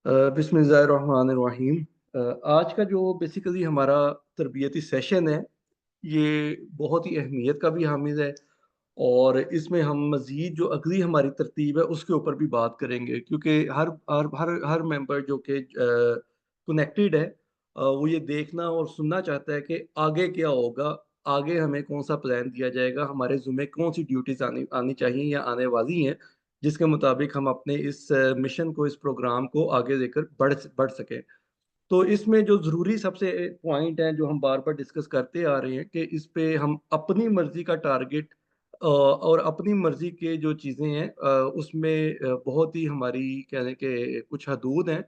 बिस्मिल्लाहिर्रहमानिर्रहीम। आज का जो बेसिकली हमारा तरबियती सेशन है, ये बहुत ही अहमियत का भी हामिल है। और इसमें हम मज़ीद जो अगली हमारी तरतीब है उसके ऊपर भी बात करेंगे, क्योंकि हर मेंबर जो कि कनेक्टेड है, वो ये देखना और सुनना चाहता है कि आगे क्या होगा, आगे हमें कौन सा प्लान दिया जाएगा, हमारे ज़िम्मे कौन सी ड्यूटीज आनी आनी चाहिए या आने वाली हैं, जिसके मुताबिक हम अपने इस मिशन को, इस प्रोग्राम को आगे लेकर बढ़ सकें। तो इसमें जो ज़रूरी सबसे पॉइंट हैं जो हम बार-बार डिस्कस करते आ रहे हैं कि इस पे हम अपनी मर्ज़ी का टारगेट और अपनी मर्ज़ी के जो चीज़ें हैं, उसमें बहुत ही हमारी कह लें कि कुछ हदूद हैं,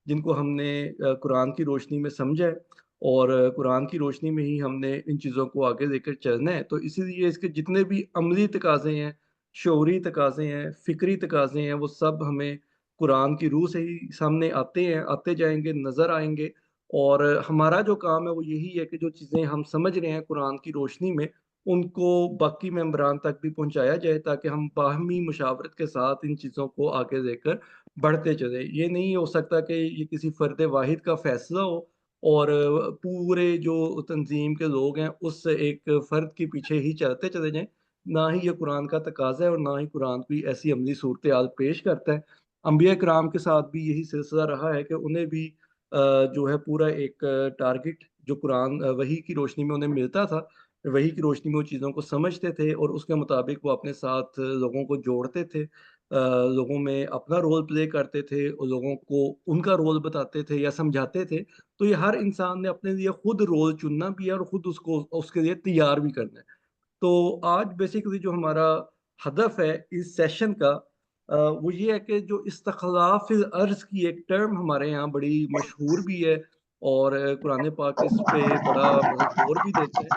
जिनको हमने कुरान की रोशनी में समझा है, और कुरान की रोशनी में ही हमने इन चीज़ों को आगे लेकर चलना है। तो इसीलिए इसके जितने भी अमली तकाज़े हैं, शऊरी तकाज़े हैं, फ़िक्री तकाज़े हैं, वो सब हमें कुरान की रूह से ही सामने आते हैं, आते जाएँगे, नज़र आएँगे। और हमारा जो काम है वो यही है कि जो चीज़ें हम समझ रहे हैं कुरान की रोशनी में, उनको बाकी मेंबरान तक भी पहुँचाया जाए, ताकि हम बाहमी मुशावरत के साथ इन चीज़ों को आगे लेकर बढ़ते चलें। ये नहीं हो सकता कि ये किसी फ़र्द वाहिद का फ़ैसला हो और पूरे जो तंज़ीम के लोग हैं उस एक फ़र्द के पीछे ही चलते चले जाएँ। ना ही ये कुरान का तकाज़ा है और ना ही कुरान कोई ऐसी अमली सूरत-ए-हाल पेश करता है। अंबिया किराम के साथ भी यही सिलसिला रहा है कि उन्हें भी जो है पूरा एक टारगेट जो कुरान वही की रोशनी में उन्हें मिलता था, वही की रोशनी में वो चीज़ों को समझते थे और उसके मुताबिक वो अपने साथ लोगों को जोड़ते थे। लोगों में अपना रोल प्ले करते थे और लोगों को उनका रोल बताते थे या समझाते थे। तो ये हर इंसान ने अपने लिए खुद रोल चुनना भी है और खुद उसको उसके लिए तैयार भी करना है। तो आज बेसिकली जो हमारा हदफ है इस सेशन का, वो ये है कि जो इस्तख़लाफ़िल अर्ज़ की एक टर्म हमारे यहाँ बड़ी मशहूर भी है, और कुरान पाक इस पे बड़ा मतलब ज़ोर भी देता है।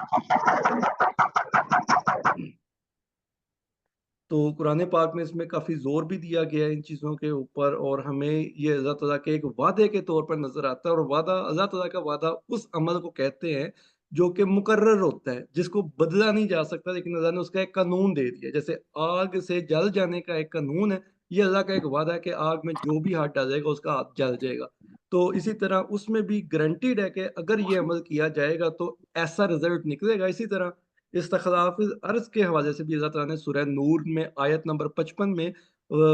तो कुरान पाक में इसमें काफ़ी ज़ोर भी दिया गया है इन चीज़ों के ऊपर, और हमें ये अल्लाह ताला के एक वादे के तौर पर नज़र आता है, और वादा अल्लाह ताला का वादा उस अमल को कहते हैं जो कि मुकर्रर होता है, जिसको बदला नहीं जा सकता, लेकिन अल्लाह ने उसका एक कानून दे दिया। जैसे आग से जल जाने का एक कानून है, ये अल्लाह का एक वादा है कि आग में जो भी हाथ डालेगा उसका हाथ जल जाएगा। तो इसी तरह उसमें भी गारंटीड है कि अगर ये अमल किया जाएगा तो ऐसा रिज़ल्ट निकलेगा। इसी तरह इस्तख़लाफ़िल अर्ज़ के हवाले से भी अल्लाह ताला ने सूरह नूर में आयत नंबर 55 में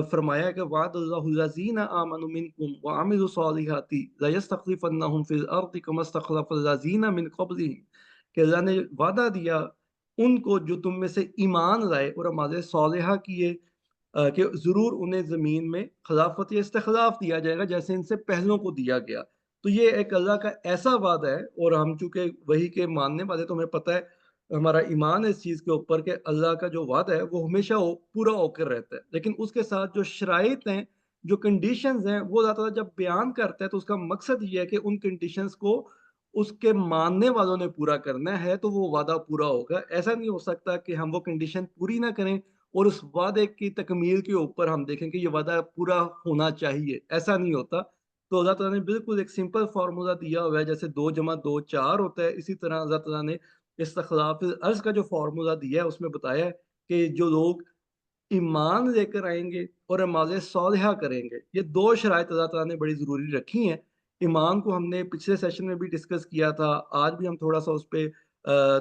फरमाया है कि वअदल्लाहुल्लज़ीना आमनु मिनकुम व अमिलु स्वालिहाति लयस्तख़लिफ़न्नहुम फ़िल अर्दि कमा इस्तख़लफ़ल्लज़ीना मिन क़ब्लिहिम, कि अल्लाह ने वादा दिया उनको जो तुम में से ईमान लाए और अमाल सालिहा किए, कि ज़रूर उन्हें ज़मीन में खिलाफत या इस्तिखलाफ दिया जाएगा जैसे इनसे पहलों को दिया गया। तो ये एक अल्लाह का ऐसा वादा है, और हम चूँकि वही के मानने वाले, तो हमें पता है, हमारा ईमान है इस चीज़ के ऊपर कि अल्लाह का जो वादा है वो हमेशा पूरा होकर रहता है। लेकिन उसके साथ जो शराइत हैं, जो कंडीशंस हैं, वो अल्लाह ताला जब बयान करता है तो उसका मकसद ये है कि उन कंडीशंस को उसके मानने वालों ने पूरा करना है, तो वो वादा पूरा होगा। ऐसा नहीं हो सकता कि हम वो कंडीशन पूरी ना करें और उस वादे की तकमील के ऊपर हम देखें कि ये वादा पूरा होना चाहिए, ऐसा नहीं होता। तो अल्लाह ताला ने बिल्कुल एक सिंपल फ़ॉर्मूला दिया हुआ है, जैसे 2 जमा 2 4 होता है, इसी तरह अल्लाह ताला ने इस्तख़लाफ़िल अर्ज़ का जो फ़ॉर्मूला दिया है, उसमें बताया है कि जो लोग ईमान लेकर आएँगे और अमाल सालिहा करेंगे, ये 2 शराइत अल्लाह ताला ने बड़ी ज़रूरी रखी हैं। ईमान को हमने पिछले सेशन में भी डिस्कस किया था, आज भी हम थोड़ा-सा उस पे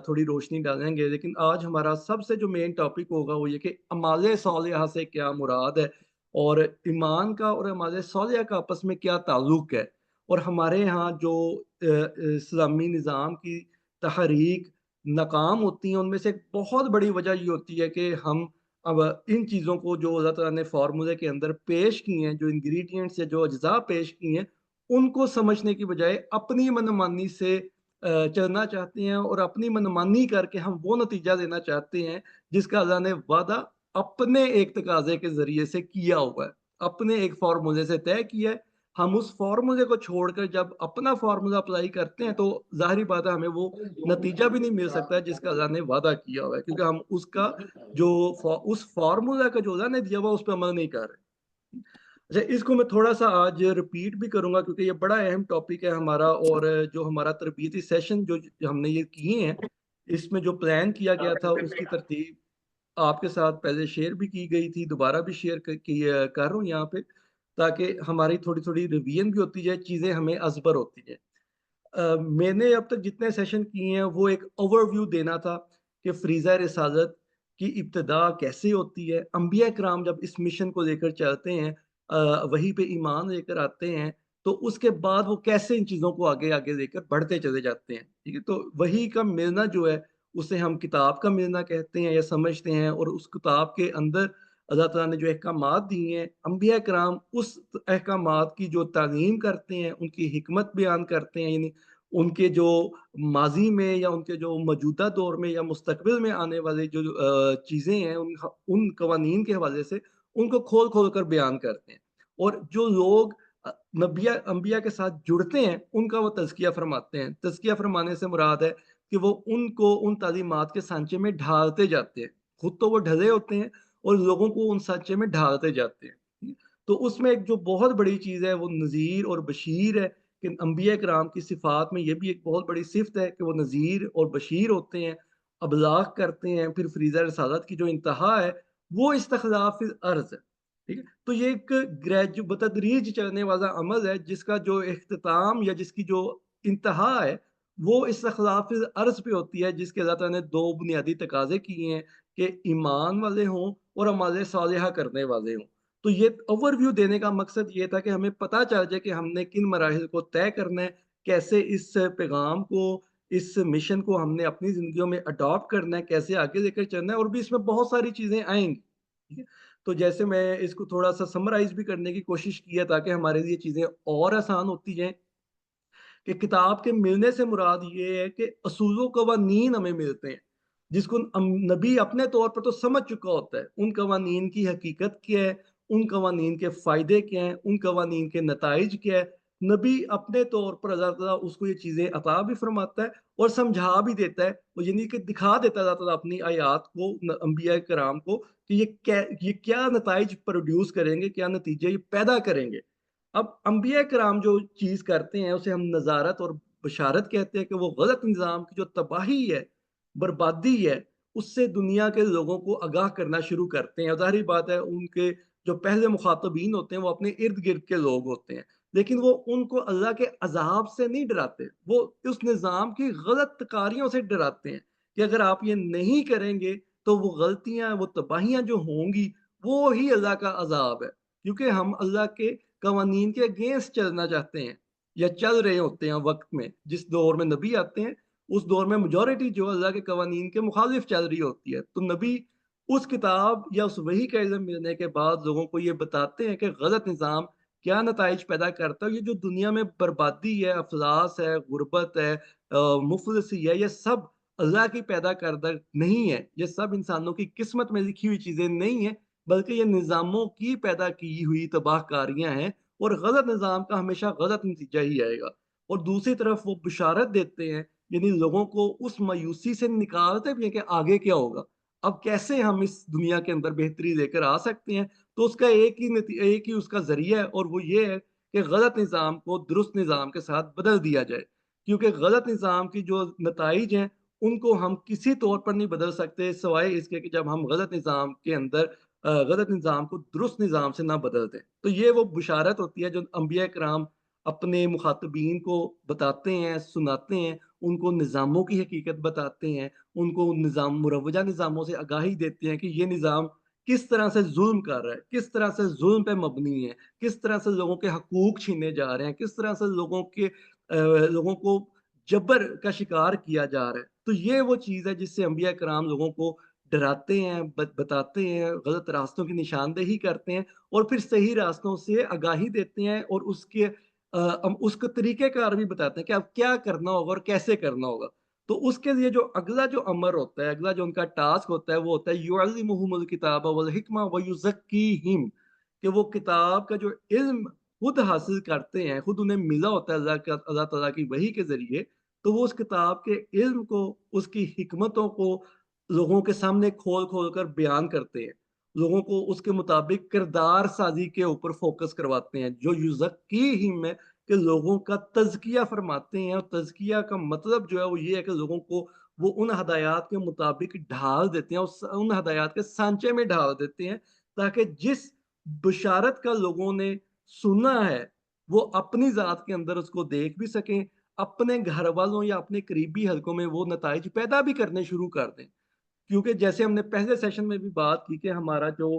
थोड़ी रोशनी डालेंगे, लेकिन आज हमारा सबसे जो मेन टॉपिक होगा वो ये कि अमाल सालिहा से क्या मुराद है, और ईमान का और अमाल सालिहा का आपस में क्या ताल्लुक है। और हमारे यहाँ जो इस्लामी निज़ाम की तहरीक नाकाम होती है, उनमें से एक बहुत बड़ी वजह ये होती है कि हम अब इन चीज़ों को जो अल्लाह ताला ने फ़ॉर्मूले के अंदर पेश किए हैं, जो इंग्रीडिएंट्स या जो अज्ज़ा पेश किए हैं, उनको समझने की बजाय अपनी मनमानी से चलना चाहते हैं, और अपनी मनमानी करके हम वो नतीजा देना चाहते हैं, जिसका अल्लाह ने वादा अपने एक तकाज़े के ज़रिए से किया हुआ है, अपने एक फ़ॉर्मूले से तय किया है। हम उस फ़ॉर्मूले को छोड़कर जब अपना फ़ॉर्मूला अप्लाई करते हैं, तो ज़ाहिर-सी बात है, हमें वो नतीजा भी नहीं मिल सकता है जिसका अल्लाह ने वादा किया हुआ है, क्योंकि हम उसका जो उस फार्मूला का जो अल्लाह ने दिया हुआ उस पे अमल नहीं कर रहे। अच्छा, इसको मैं थोड़ा-सा आज रिपीट भी करूँगा, क्योंकि ये बड़ा अहम टॉपिक है हमारा, और जो हमारा तरबियती सेशन जो हमने ये किए हैं, इसमें जो प्लान किया गया था उसकी तरतीब आपके साथ पहले शेयर भी की गई थी, दोबारा भी शेयर कर रहा हूँ यहाँ पे। تاکہ ہماری تھوڑی ریویژن بھی ہوتی جائے، چیزیں ہمیں ازبر ہوتی جائیں۔ میں نے اب تک جتنے سیشن کیے ہیں وہ ایک اوور ویو دینا تھا کہ فریضہ رسالت کی ابتدا کیسے ہوتی ہے، انبیاء کرام جب اس مشن کو لے کر چلتے ہیں، وہی پہ ایمان لے کر آتے ہیں، تو اس کے بعد وہ کیسے ان چیزوں کو آگے آگے لے کر بڑھتے چلے جاتے ہیں، ٹھیک ہے؟ تو وہی کا ملنا جو ہے اسے ہم کتاب کا ملنا کہتے ہیں یا سمجھتے ہیں، اور اس کتاب کے اندر اللہ تعالیٰ نے جو احکامات دیے ہیں، انبیاء کرام اس احکامات کی جو تعلیم کرتے ہیں، ان کی حکمت بیان کرتے ہیں، یعنی ان کے جو ماضی میں یا ان کے جو موجودہ دور میں یا مستقبل میں آنے والے جو چیزیں ہیں، ان قوانین کے حوالے سے ان کو کھول کھول کر بیان کرتے ہیں، اور جو لوگ انبیاء کے ساتھ جڑتے ہیں ان کا وہ تزکیہ فرماتے ہیں۔ تزکیہ فرمانے سے مراد ہے کہ وہ ان کو ان تعلیمات کے سانچے میں ڈھالتے جاتے ہیں، خود تو وہ ڈھلے ہوتے ہیں اور لوگوں کو ان سانچے میں ڈھالتے جاتے ہیں۔ تو اس میں ایک جو بہت بڑی چیز ہے وہ نذیر اور بشیر ہے، کہ انبیاء کرام کی صفات میں یہ بھی ایک بہت بڑی صفت ہے کہ وہ نذیر اور بشیر ہوتے ہیں، ابلاغ کرتے ہیں۔ پھر فریضہ رسالت کی جو انتہا ہے وہ استخلاف الارض ہے، ٹھیک ہے؟ تو یہ ایک بتدریج چلنے والا عمل ہے، جس کا جو اختتام یا جس کی جو انتہا ہے وہ استخلاف الارض پہ ہوتی ہے، جس کے اللہ تعالیٰ نے دو بنیادی تقاضے کیے ہیں کہ ایمان والے ہوں اور اعمال صالحہ کرنے والے ہوں۔ تو یہ اوور ویو دینے کا مقصد یہ تھا کہ ہمیں پتہ چل جائے کہ ہم نے کن مراحل کو طے کرنا ہے، کیسے اس پیغام کو، اس مشن کو ہم نے اپنی زندگیوں میں اڈاپٹ کرنا ہے، کیسے آگے لے کر چلنا ہے، اور بھی اس میں بہت ساری چیزیں آئیں گی، ٹھیک ہے؟ تو جیسے میں اس کو تھوڑا سا سمرائز بھی کرنے کی کوشش کی ہے تاکہ ہمارے لیے چیزیں اور آسان ہوتی جائیں، کہ کتاب کے ملنے سے مراد یہ ہے کہ اصول و قوانین ہمیں ملتے ہیں، جس کو نبی اپنے طور پر تو سمجھ چکا ہوتا ہے، ان قوانین کی حقیقت کیا ہے، ان قوانین کے فائدے کیا ہیں، ان قوانین کے نتائج کیا ہے۔ نبی اپنے طور پر اللہ تعالیٰ اس کو یہ چیزیں عطا بھی فرماتا ہے اور سمجھا بھی دیتا ہے، وہ یعنی کہ دکھا دیتا ہے اللہ تعالیٰ اپنی آیات کو انبیاء کرام کو کہ یہ کیا نتائج پروڈیوس کریں گے، کیا نتیجے یہ پیدا کریں گے۔ اب انبیاء کرام جو چیز کرتے ہیں اسے ہم نظارت اور بشارت کہتے ہیں، کہ وہ غلط نظام کی جو تباہی ہے، بربادی ہے، اس سے دنیا کے لوگوں کو آگاہ کرنا شروع کرتے ہیں۔ ظاہری بات ہے ان کے جو پہلے مخاطبین ہوتے ہیں وہ اپنے ارد گرد کے لوگ ہوتے ہیں، لیکن وہ ان کو اللہ کے عذاب سے نہیں ڈراتے، وہ اس نظام کی غلط کاریوں سے ڈراتے ہیں کہ اگر آپ یہ نہیں کریں گے تو وہ غلطیاں، وہ تباہیاں جو ہوں گی وہ ہی اللہ کا عذاب ہے، کیونکہ ہم اللہ کے قوانین کے اگینسٹ چلنا چاہتے ہیں یا چل رہے ہوتے ہیں وقت میں، جس دور میں نبی آتے ہیں اس دور میں میجورٹی جو اللہ کے قوانین کے مخالف چل رہی ہوتی ہے۔ تو نبی اس کتاب یا اس وحی کا علم ملنے کے بعد لوگوں کو یہ بتاتے ہیں کہ غلط نظام کیا نتائج پیدا کرتا ہے، یہ جو دنیا میں بربادی ہے، افلاس ہے، غربت ہے، مفلسی ہے، یہ سب اللہ کی پیدا کردہ نہیں ہے، یہ سب انسانوں کی قسمت میں لکھی ہوئی چیزیں نہیں ہیں، بلکہ یہ نظاموں کی پیدا کی ہوئی تباہ کاریاں ہیں، اور غلط نظام کا ہمیشہ غلط نتیجہ ہی آئے گا۔ اور دوسری طرف وہ بشارت دیتے ہیں، یعنی لوگوں کو اس مایوسی سے نکالتے بھی ہیں کہ آگے کیا ہوگا، اب کیسے ہم اس دنیا کے اندر بہتری لے کر آ سکتے ہیں۔ تو اس کا ایک ہی اس کا ذریعہ ہے، اور وہ یہ ہے کہ غلط نظام کو درست نظام کے ساتھ بدل دیا جائے، کیونکہ غلط نظام کی جو نتائج ہیں ان کو ہم کسی طور پر نہیں بدل سکتے سوائے اس کے کہ جب ہم غلط نظام کے اندر غلط نظام کو درست نظام سے نہ بدل دیں۔ تو یہ وہ بشارت ہوتی ہے جو انبیاء کرام اپنے مخاطبین کو بتاتے ہیں، سناتے ہیں، ان کو نظاموں کی حقیقت بتاتے ہیں، ان کو مروجہ نظاموں سے آگاہی دیتے ہیں کہ یہ نظام کس طرح سے ظلم کر رہا ہے، کس طرح سے ظلم پہ مبنی ہے، کس طرح سے لوگوں کے حقوق چھینے جا رہے ہیں، کس طرح سے لوگوں کو جبر کا شکار کیا جا رہا ہے۔ تو یہ وہ چیز ہے جس سے انبیاء کرام لوگوں کو ڈراتے ہیں، بتاتے ہیں، غلط راستوں کی نشاندہی کرتے ہیں، اور پھر صحیح راستوں سے آگاہی دیتے ہیں، اور اس کا طریقہ کار بھی بتاتے ہیں کہ اب کیا کرنا ہوگا اور کیسے کرنا ہوگا۔ تو اس کے لیے جو اگلا جو امر ہوتا ہے، اگلا جو ان کا ٹاسک ہوتا ہے، وہ ہوتا ہے یعلمہم الکتاب والحکمہ ویزکیہم، کہ وہ کتاب کا جو علم خود حاصل کرتے ہیں، خود انہیں ملا ہوتا ہے اللہ تعالیٰ کی وحی کے ذریعے، تو وہ اس کتاب کے علم کو، اس کی حکمتوں کو لوگوں کے سامنے کھول کھول کر بیان کرتے ہیں، لوگوں کو اس کے مطابق کردار سازی کے اوپر فوکس کرواتے ہیں، جو یزکیہم ہے کہ لوگوں کا تزکیہ فرماتے ہیں۔ اور تزکیہ کا مطلب جو ہے وہ یہ ہے کہ لوگوں کو وہ ان ہدایات کے مطابق ڈھال دیتے ہیں، ان ہدایات کے سانچے میں ڈھال دیتے ہیں، تاکہ جس بشارت کا لوگوں نے सुना है, वो अपनी ज़ात के अंदर उसको देख भी सकें, अपने घर वालों या अपने करीबी हलकों में वो नताइज पैदा भी करने शुरू कर दें। क्योंकि जैसे हमने पहले सेशन में भी बात की कि हमारा जो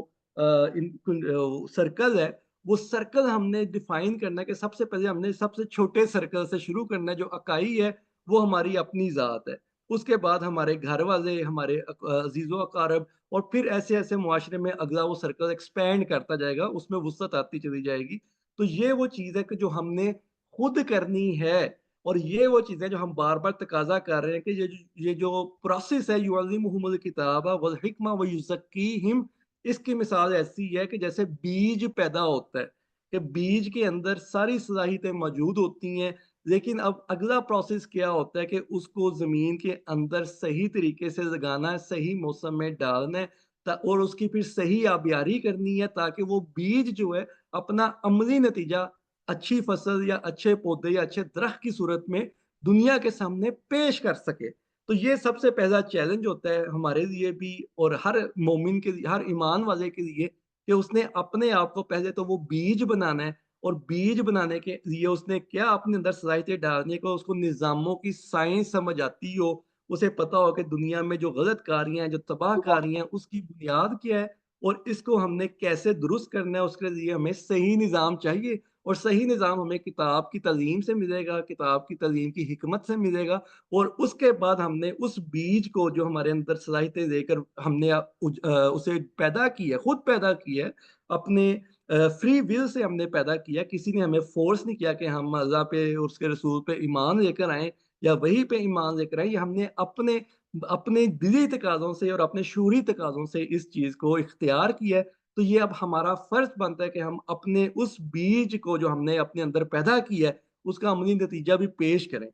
सर्कल है, वो सर्कल हमने डिफाइन करना है कि सबसे पहले हमने सबसे छोटे सर्कल से शुरू करना है, जो इकाई है, वो हमारी अपनी ज़ात है। उसके बाद हमारे घर वाले, हमारे अज़ीज़ो-अक़ारब, और फिर ऐसे-ऐसे मुआशरे में अगला वो सर्कल एक्सपैंड करता जाएगा, उसमें वुसअत आती चली जाएगी। तो ये वो चीज़ है कि जो हमने खुद करनी है, और ये वो चीज़ें जो हम बार-बार तकाज़ा कर रहे हैं कि ये जो प्रोसेस है, युअल्लिमुहुमुल किताब वल हिकमा व युज़क्कीहिम, इसकी मिसाल ऐसी है कि जैसे बीज पैदा होता है, कि बीज के अंदर सारी सलाहियतें मौजूद होती हैं, लेकिन अब अगला प्रोसेस क्या होता है कि उसको ज़मीन के अंदर सही तरीके से लगाना है, सही मौसम में डालना है, और उसकी फिर सही आबियारी करनी है, ताकि वो बीज जो है अपना अमली नतीजा अच्छी फसल या अच्छे पौधे या अच्छे दरख्त की सूरत में दुनिया के सामने पेश कर सके। तो ये सबसे पहला चैलेंज होता है हमारे लिए भी, और हर मोमिन के लिए, हर ईमान वाले के लिए, कि उसने अपने आप को पहले तो वो बीज बनाना है, और बीज बनाने के लिए उसने क्या अपने अंदर सलाहियतें डालनी है कि उसको निज़ामों की साइंस समझ आती हो, उसे पता हो कि दुनिया में जो गलत कारियाँ हैं, जो तबाहकारियाँ हैं, उसकी बुनियाद क्या है, और इसको हमने कैसे दुरुस्त करना है, उसके लिए हमें सही निज़ाम चाहिए। और सही निज़ाम हमें किताब की तालीम से मिलेगा, किताब की तालीम की हिकमत से मिलेगा, और उसके बाद हमने उस बीज को जो हमारे अंदर सलाहियतें देकर हमने उसे पैदा किया, खुद पैदा किया है, अपने फ्री विल से हमने पैदा किया, किसी ने हमें फ़ोर्स नहीं किया कि हम अल्लाह पे और उसके रसूल पे ईमान लेकर आएँ, या वही पे ईमान लेकर आएँ, ये हमने अपने अपने दिली तकाज़ों से और अपने शूरी तकाज़ों से इस चीज़ को इख्तियार किया है। तो ये अब हमारा फ़र्ज़ बनता है कि हम अपने उस बीज को जो हमने अपने अंदर पैदा किया है, उसका अमली नतीजा भी पेश करें।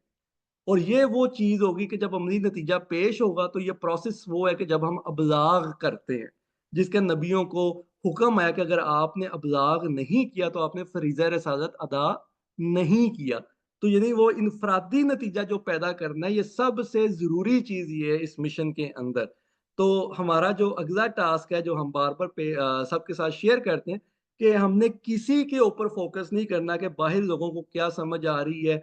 और ये वो चीज़ होगी कि जब अमली नतीजा पेश होगा, तो ये प्रोसेस वो है कि जब हम अबलाग करते हैं, जिसके नबियों को हुक्म है कि अगर आपने अबलाग नहीं किया तो आपने फ़रीज़ा रिसालत अदा नहीं किया। तो यानी वो इनफ़रादी नतीजा जो पैदा करना है, ये सबसे ज़रूरी चीज़ ये है इस मिशन के अंदर। तो हमारा जो अगला टास्क है, जो हम बार-बार सबके साथ शेयर करते हैं, कि हमने किसी के ऊपर फ़ोकस नहीं करना कि बाहर लोगों को क्या समझ आ रही है,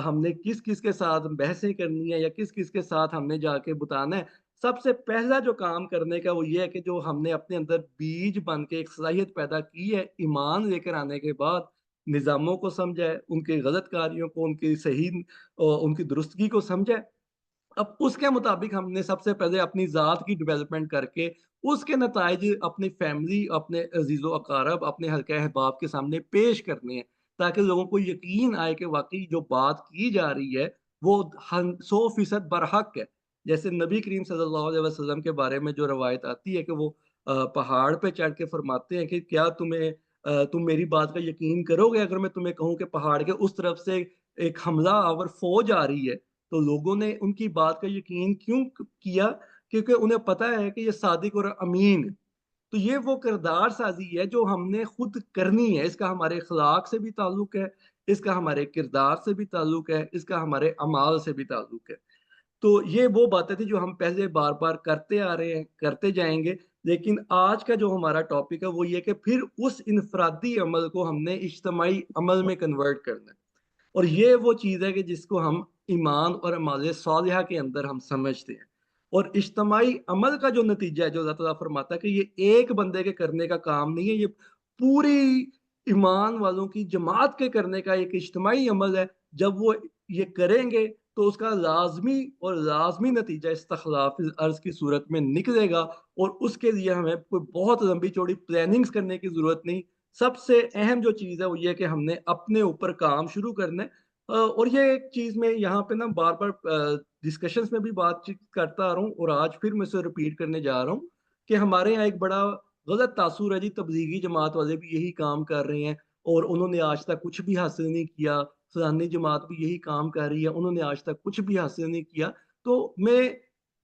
हमने किस-किस के साथ बहसें करनी है, या किस-किस के साथ हमने जाके बताना है। सबसे पहला जो काम करने का वो ये है कि जो हमने अपने अंदर बीज बन के एक सलाहियत पैदा की है, ईमान लेकर आने के बाद निज़ामों को समझा है, उनके गलत कार्यों को, उनकी सही उनकी दुरुस्तगी को समझा है। अब उसके मुताबिक हमने सबसे पहले अपनी ज़ात की डेवलपमेंट करके, उसके नताइज अपनी फैमिली, अपने अज़ीज़ो-अक़ारब, अपने हल्का-अहबाब के सामने पेश करने हैं, ताकि लोगों को यकीन आए कि वाक़ई जो बात की जा रही है, वो 100% बरहक है। जैसे नबी करीम सल्लल्लाहु अलैहि वसल्लम के बारे में जो रवायत आती है कि वो पहाड़ पे चढ़ के फरमाते हैं कि क्या तुम मेरी बात का यकीन करोगे अगर मैं तुम्हें कहूँ कि पहाड़ के उस तरफ से एक हमलावर फ़ौज आ रही है? तो लोगों ने उनकी बात का यकीन क्यों किया? क्योंकि उन्हें पता है कि ये सादिक और अमीन है। तो ये वो किरदार साज़ी है जो हमने खुद करनी है। इसका हमारे अखलाक से भी ताल्लुक है, इसका हमारे किरदार से भी ताल्लुक है, इसका हमारे अमाल से भी ताल्लुक है। तो ये वो बातें थी जो हम पहले बार-बार करते आ रहे हैं, करते जाएँगे। लेकिन आज का जो हमारा टॉपिक है वो ये है कि फिर उस इनफ़रादी अमल को हमने इज्तिमाई अमल में कन्वर्ट करना है। और ये वो चीज़ है कि जिसको हम ईमान और अमाल सालिहा के अंदर हम समझते हैं। और इज्तिमाई अमल का जो नतीजा है, जो अल्लाह ताला फरमाता है कि ये एक बंदे के करने का काम नहीं है, ये पूरी ईमान वालों की जमात के करने का एक इज्तिमाई अमल है। जब वो ये करेंगे, तो उसका लाज़मी नतीजा इस्तख़लाफ़िल अर्ज़ की सूरत में निकलेगा, और उसके लिए हमें कोई बहुत लंबी-चौड़ी प्लानिंग्स करने की ज़रूरत नहीं। सबसे अहम जो चीज़ है वो ये है कि हमने अपने ऊपर काम शुरू करना है। और ये एक चीज़ मैं यहाँ पे ना बार-बार डिस्कशंस में भी बातचीत करता आ रहा हूँ, और आज फिर मैं इसे रिपीट करने जा रहा हूँ कि हमारे यहाँ एक बड़ा गलत तासुर है जी, तबलीगी जमात वाले भी यही काम कर रहे हैं, और उन्होंने आज तक कुछ भी हासिल नहीं किया। फलानी जमात भी यही काम कर रही है, उन्होंने आज तक कुछ भी हासिल नहीं किया। तो मैं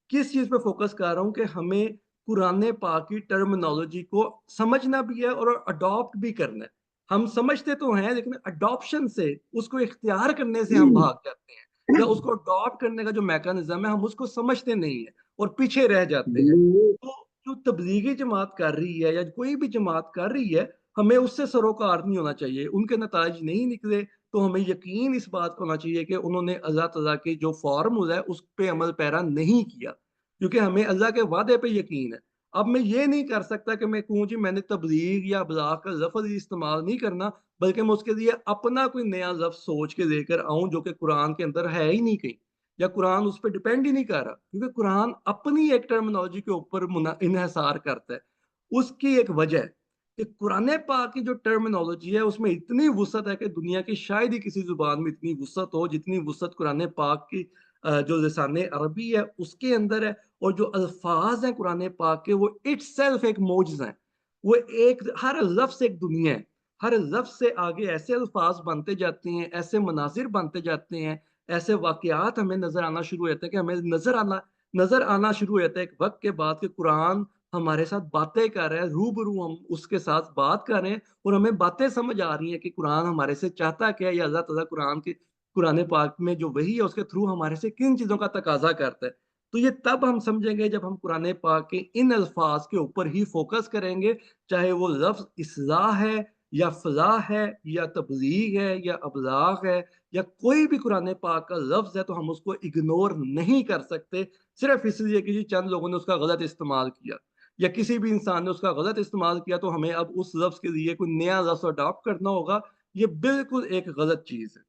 किस चीज़ पे फ़ोकस कर रहा हूँ कि हमें कुरान पाक की टर्मिनोलॉजी को समझना भी है और अडॉप्ट भी करना है। हम समझते तो हैं, लेकिन अडॉप्शन से, उसको इख्तियार करने से हम भाग जाते हैं, या उसको अडॉप्ट करने का जो मैकेनिज़्म है हम उसको समझते नहीं हैं और पीछे रह जाते हैं। तो जो तबलीगी जमात कर रही है या कोई भी जमात कर रही है, ہمیں اس سے سروکار نہیں ہونا چاہیے، ان کے نتائج نہیں نکلے تو ہمیں یقین اس بات کو ہونا چاہیے کہ انہوں نے اللہ تعالیٰ کے جو فارمول ہے اس پہ عمل پیرا نہیں کیا، کیونکہ ہمیں اللہ کے وعدے پہ یقین ہے۔ اب میں یہ نہیں کر سکتا کہ میں کہوں جی میں نے تبلیغ یا ابلاغ کا لفظ ہی استعمال نہیں کرنا، بلکہ میں اس کے لیے اپنا کوئی نیا لفظ سوچ کے لے کر آؤں جو کہ قرآن کے اندر ہے ہی نہیں کہیں، یا قرآن اس پہ ڈیپینڈ ہی نہیں کر رہا، کیونکہ قرآن اپنی ایک ٹرمینالوجی کے اوپر انحصار کرتا ہے۔ اس کی ایک وجہ ہے کہ قرآن پاک کی جو ٹرمینالوجی ہے اس میں اتنی وسعت ہے کہ دنیا کی شاید ہی کسی زبان میں اتنی وسعت ہو جتنی وسعت قرآن پاک کی جو لسان عربی ہے اس کے اندر ہے، اور جو الفاظ ہیں قرآن پاک کے وہ اٹ سیلف ایک معجزہ ہیں، وہ ایک ہر لفظ ایک دنیا ہے، ہر لفظ سے آگے ایسے الفاظ بنتے جاتے ہیں، ایسے مناظر بنتے جاتے ہیں، ایسے واقعات ہمیں نظر آنا شروع ہوتے ہیں کہ ہمیں نظر آنا شروع ہو جاتا ہے ایک وقت کے بعد کہ قرآن ہمارے ساتھ باتیں کر رہا ہے، روبرو ہم اس کے ساتھ بات کر رہے ہیں اور ہمیں باتیں سمجھ آ رہی ہیں کہ قرآن ہمارے سے چاہتا کیا ہے، یا اللہ تعالیٰ قرآن پاک میں جو وحی ہے اس کے تھرو ہمارے سے کن چیزوں کا تقاضا کرتا ہے۔ تو یہ تب ہم سمجھیں گے جب ہم قرآن پاک کے ان الفاظ کے اوپر ہی فوکس کریں گے، چاہے وہ لفظ اصلاح ہے یا فلاح ہے یا تبلیغ ہے یا ابلاغ ہے یا کوئی بھی قرآن پاک کا لفظ ہے، تو ہم اس کو اگنور نہیں کر سکتے صرف اس لیے کہ جی چند لوگوں نے اس کا غلط استعمال کیا، یا کسی بھی انسان نے اس کا غلط استعمال کیا تو ہمیں اب اس لفظ کے لیے کوئی نیا لفظ اڈاپٹ کرنا ہوگا۔ یہ بالکل ایک غلط چیز ہے۔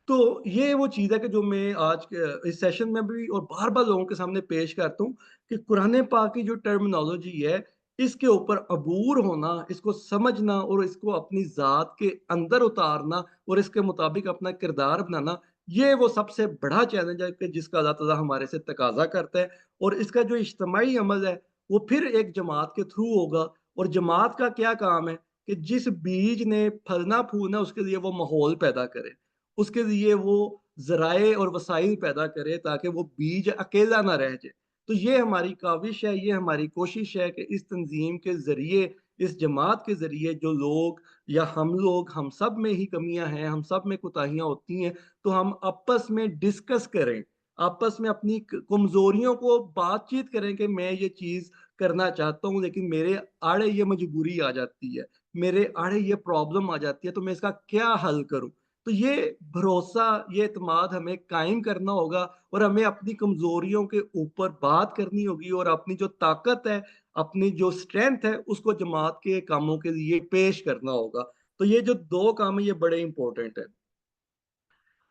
تو یہ وہ چیز ہے کہ جو میں آج کے اس سیشن میں بھی اور بار بار لوگوں کے سامنے پیش کرتا ہوں کہ قرآن پاک کی جو ٹرمینالوجی ہے اس کے اوپر عبور ہونا، اس کو سمجھنا اور اس کو اپنی ذات کے اندر اتارنا اور اس کے مطابق اپنا کردار بنانا، یہ وہ سب سے بڑا چیلنج ہے کہ جس کا اللہ تعالیٰ ہمارے سے تقاضا کرتا ہے، اور اس کا جو اجتماعی عمل ہے وہ پھر ایک جماعت کے تھرو ہوگا۔ اور جماعت کا کیا کام ہے کہ جس بیج نے پھلنا پھولنا اس کے لیے وہ ماحول پیدا کرے، اس کے لیے وہ ذرائع اور وسائل پیدا کرے تاکہ وہ بیج اکیلا نہ رہ جائے۔ تو یہ ہماری کاوش ہے، یہ ہماری کوشش ہے کہ اس تنظیم کے ذریعے، اس جماعت کے ذریعے جو لوگ یا ہم سب میں ہی کمیاں ہیں، ہم سب میں کوتاہیاں ہوتی ہیں، تو ہم آپس میں ڈسکس کریں، آپس میں اپنی کمزوریوں کو بات چیت کریں کہ میں یہ چیز کرنا چاہتا ہوں لیکن میرے آڑے یہ مجبوری آ جاتی ہے، میرے آڑے یہ پرابلم آ جاتی ہے، تو میں اس کا کیا حل کروں۔ تو یہ بھروسہ، یہ اعتماد ہمیں قائم کرنا ہوگا، اور ہمیں اپنی کمزوریوں کے اوپر بات کرنی ہوگی اور اپنی جو طاقت ہے، اپنی جو اسٹرینتھ ہے اس کو جماعت کے کاموں کے لیے پیش کرنا ہوگا۔ تو یہ جو دو کام ہیں یہ بڑے امپورٹنٹ ہیں۔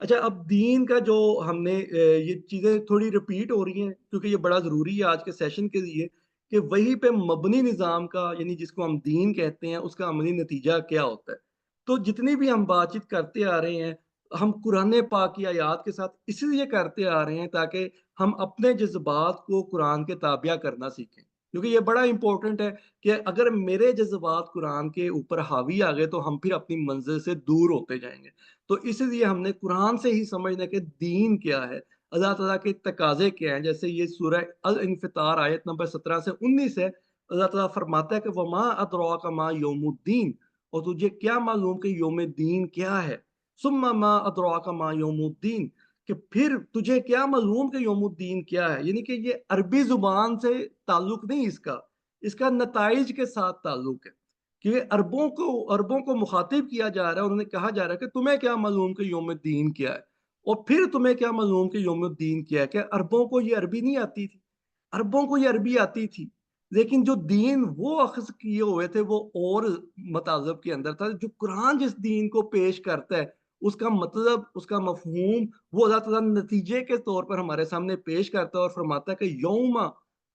اچھا، اب دین کا جو ہم نے یہ چیزیں تھوڑی ریپیٹ ہو رہی ہیں کیونکہ یہ بڑا ضروری ہے آج کے سیشن کے لیے کہ وہی پہ مبنی نظام کا، یعنی جس کو ہم دین کہتے ہیں، اس کا عملی نتیجہ کیا ہوتا ہے۔ تو جتنی بھی ہم بات چیت کرتے آ رہے ہیں، ہم قرآن پاک کی آیات کے ساتھ اس لیے کرتے آ رہے ہیں تاکہ ہم اپنے جذبات کو قرآن کے تابع کرنا سیکھیں، کیونکہ یہ بڑا امپورٹنٹ ہے کہ اگر میرے جذبات قرآن کے اوپر حاوی آ گئے تو ہم پھر اپنی منزل سے دور ہوتے جائیں گے۔ تو اس لیے ہم نے قرآن سے ہی سمجھنا کہ دین کیا ہے، اللہ تعالیٰ کے تقاضے کیا ہیں۔ جیسے یہ سورہ الانفطار آیت نمبر 17 سے 19 ہے، اللہ تعالیٰ فرماتا ہے کہ وما ادراک ما یوم الدین، اور تجھے کیا معلوم کہ یوم دین کیا ہے۔ ثم ما ادراک ما یوم الدین، کہ پھر تجھے کیا معلوم کہ یوم الدین کیا ہے، یعنی کہ یہ عربی زبان سے تعلق نہیں، اس کا نتائج کے ساتھ تعلق ہے کہ عربوں کو مخاطب کیا جا رہا ہے، انہوں نے کہا جا رہا ہے کہ تمہیں کیا معلوم کہ یوم الدین کیا ہے، اور پھر تمہیں کیا معلوم کہ یوم الدین کیا ہے۔ کہ عربوں کو یہ عربی نہیں آتی تھی، عربوں کو یہ عربی آتی تھی، لیکن جو دین وہ اخذ کیے ہوئے تھے وہ اور مطالب کے اندر تھا۔ جو قرآن جس دین کو پیش کرتا ہے اس کا مطلب، اس کا مفہوم وہ اللہ تعالیٰ نتیجے کے طور پر ہمارے سامنے پیش کرتا ہے اور فرماتا ہے کہ یوم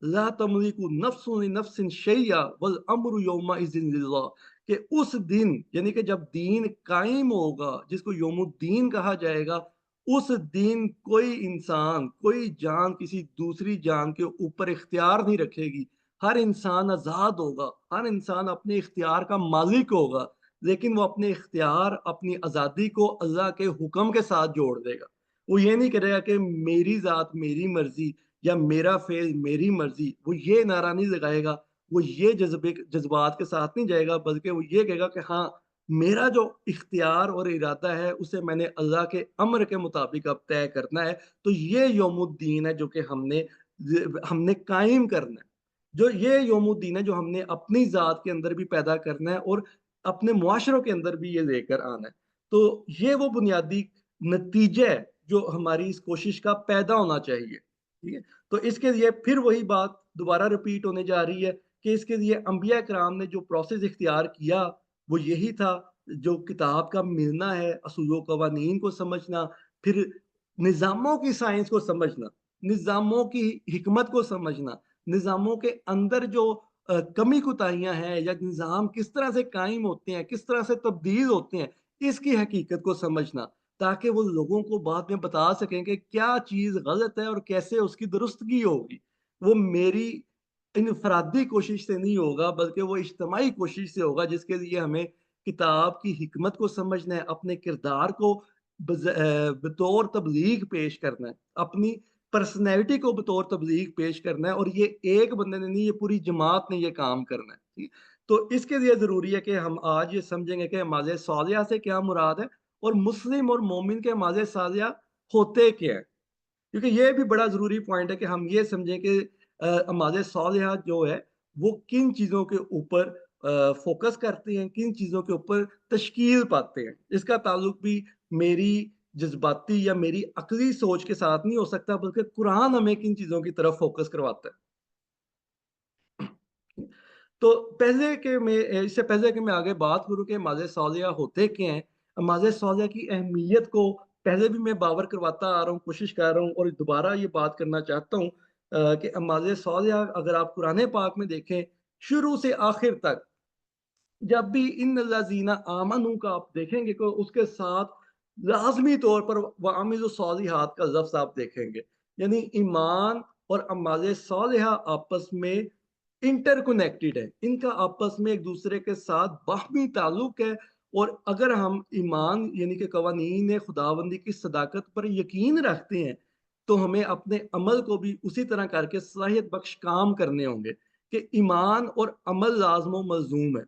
لا تملک نفس لنفس شیئا والامر یومئذ للہ، کہ اس دن، یعنی کہ جب دین قائم ہوگا جس کو یوم الدین کہا جائے گا، اس دن کوئی انسان، کوئی جان کسی دوسری جان کے اوپر اختیار نہیں رکھے گی، ہر انسان آزاد ہوگا، ہر انسان اپنے اختیار کا مالک ہوگا، لیکن وہ اپنے اختیار، اپنی آزادی کو اللہ کے حکم کے ساتھ جوڑ دے گا۔ وہ یہ نہیں کرے گا کہ میری ذات میری مرضی یا میرا فعل میری مرضی، وہ یہ نعرہ نہیں لگائے گا، وہ یہ جذبات کے ساتھ نہیں جائے گا، بلکہ وہ یہ کہے گا کہ ہاں، میرا جو اختیار اور ارادہ ہے اسے میں نے اللہ کے امر کے مطابق اب طے کرنا ہے۔ تو یہ یوم الدین ہے جو کہ ہم نے قائم کرنا ہے۔ جو یہ یوم الدین ہے جو ہم نے اپنی ذات کے اندر بھی پیدا کرنا ہے اور اپنے معاشروں کے اندر بھی یہ لے کر آنا ہے. تو یہ وہ بنیادی نتیجہ ہے جو ہماری اس کوشش کا پیدا ہونا چاہیے. ٹھیک ہے. تو اس کے لیے پھر وہی بات دوبارہ رپیٹ ہونے جا رہی ہے کہ اس کے لیے انبیاء کرام نے جو پروسیس اختیار کیا وہ یہی تھا. جو کتاب کا ملنا ہے، اصول و قوانین کو سمجھنا، پھر نظاموں کی سائنس کو سمجھنا، نظاموں کی حکمت کو سمجھنا، نظاموں کے اندر جو کمی کوتاہیاں ہیں یا نظام کس طرح سے قائم ہوتے ہیں، کس طرح سے تبدیل ہوتے ہیں، اس کی حقیقت کو سمجھنا، تاکہ وہ لوگوں کو بعد میں بتا سکیں کہ کیا چیز غلط ہے اور کیسے اس کی درستگی ہوگی. وہ میری انفرادی کوشش سے نہیں ہوگا بلکہ وہ اجتماعی کوشش سے ہوگا، جس کے لیے ہمیں کتاب کی حکمت کو سمجھنا ہے، اپنے کردار کو بطور تبلیغ پیش کرنا ہے، اپنی پرسنالٹی کو بطور تبلیغ پیش کرنا ہے. اور یہ ایک بندے نے نہیں، یہ پوری جماعت نے یہ کام کرنا ہے. ٹھیک؟ تو اس کے لیے ضروری ہے کہ ہم آج یہ سمجھیں گے کہ نماز صالحہ سے کیا مراد ہے اور مسلم اور مومن کے نماز صالحہ ہوتے کیا ہیں. کیونکہ یہ بھی بڑا ضروری پوائنٹ ہے کہ ہم یہ سمجھیں کہ نماز صالحہ جو ہے وہ کن چیزوں کے اوپر فوکس کرتے ہیں، کن چیزوں کے اوپر تشکیل پاتے ہیں. اس کا تعلق بھی میری جذباتی یا میری عقلی سوچ کے ساتھ نہیں ہو سکتا، بلکہ قرآن ہمیں کن چیزوں کی طرف فوکس کرواتا ہے. تو پہلے کہ میں اس سے پہلے کہ میں آگے بات کروں کہ نماز صالحہ ہوتے کیا ہیں، نماز صالحہ کی اہمیت کو پہلے بھی میں باور کرواتا آ رہا ہوں، کوشش کر رہا ہوں اور دوبارہ یہ بات کرنا چاہتا ہوں کہ نماز صالحہ اگر آپ قرآن پاک میں دیکھیں شروع سے آخر تک، جب بھی ان الذین آمنوا کا آپ دیکھیں گے کہ اس کے ساتھ لازمی طور پر وعملوا الصالحات کا لفظ آپ دیکھیں گے. یعنی ایمان اور نماز صالحہ آپس میں انٹر کنیکٹڈ ہے، ان کا آپس میں ایک دوسرے کے ساتھ باہمی تعلق ہے. اور اگر ہم ایمان یعنی کہ قوانین خداوندی کی صداقت پر یقین رکھتے ہیں تو ہمیں اپنے عمل کو بھی اسی طرح کر کے صلاحیت بخش کام کرنے ہوں گے کہ ایمان اور عمل لازم و ملزوم ہے.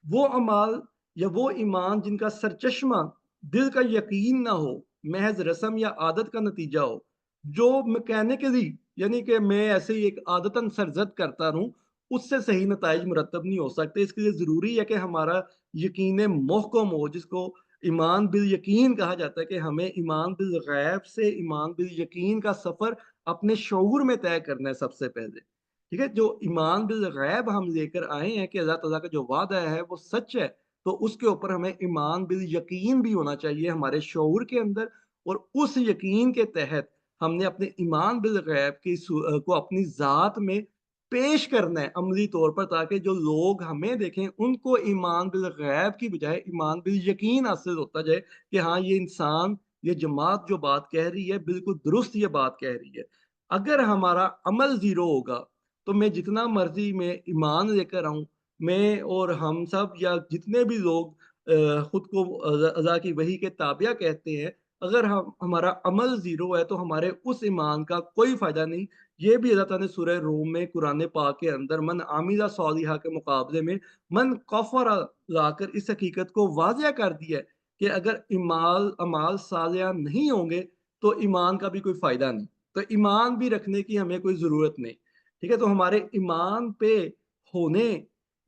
وہ عمال یا وہ ایمان جن کا سرچشمہ دل کا یقین نہ ہو، محض رسم یا عادت کا نتیجہ ہو، جو میکینکلی یعنی کہ میں ایسے ہی ایک عادتاً سرزد کرتا رہوں، اس سے صحیح نتائج مرتب نہیں ہو سکتے. اس کے لیے ضروری ہے کہ ہمارا یقین محکم ہو، جس کو ایمان بالیقین کہا جاتا ہے، کہ ہمیں ایمان بالغیب سے ایمان بالیقین کا سفر اپنے شعور میں طے کرنا ہے سب سے پہلے. ٹھیک ہے. جو ایمان بالغیب ہم لے کر آئے ہیں کہ اللہ تعالیٰ کا جو وعدہ ہے وہ سچ ہے، تو اس کے اوپر ہمیں ایمان بالیقین بھی ہونا چاہیے ہمارے شعور کے اندر. اور اس یقین کے تحت ہم نے اپنے ایمان بالغیب کی کو اپنی ذات میں پیش کرنا ہے عملی طور پر، تاکہ جو لوگ ہمیں دیکھیں ان کو ایمان بالغیب کی بجائے ایمان بالیقین حاصل ہوتا جائے کہ ہاں یہ انسان، یہ جماعت جو بات کہہ رہی ہے بالکل درست یہ بات کہہ رہی ہے. اگر ہمارا عمل زیرو ہوگا تو میں جتنا مرضی میں ایمان لے کر آؤں، میں اور ہم سب یا جتنے بھی لوگ خود کو اللہ کی وحی کے تابع کہتے ہیں، اگر ہمارا عمل زیرو ہے تو ہمارے اس ایمان کا کوئی فائدہ نہیں. یہ بھی اللہ تعالیٰ نے سورہ روم میں قرآن پاک کے اندر من عاملہ صالحہ کے مقابلے میں من کفر لا کر اس حقیقت کو واضح کر دیا ہے کہ اگر اعمال صالحہ نہیں ہوں گے تو ایمان کا بھی کوئی فائدہ نہیں. تو ایمان بھی رکھنے کی ہمیں کوئی ضرورت نہیں. ٹھیک ہے. تو ہمارے ایمان پہ ہونے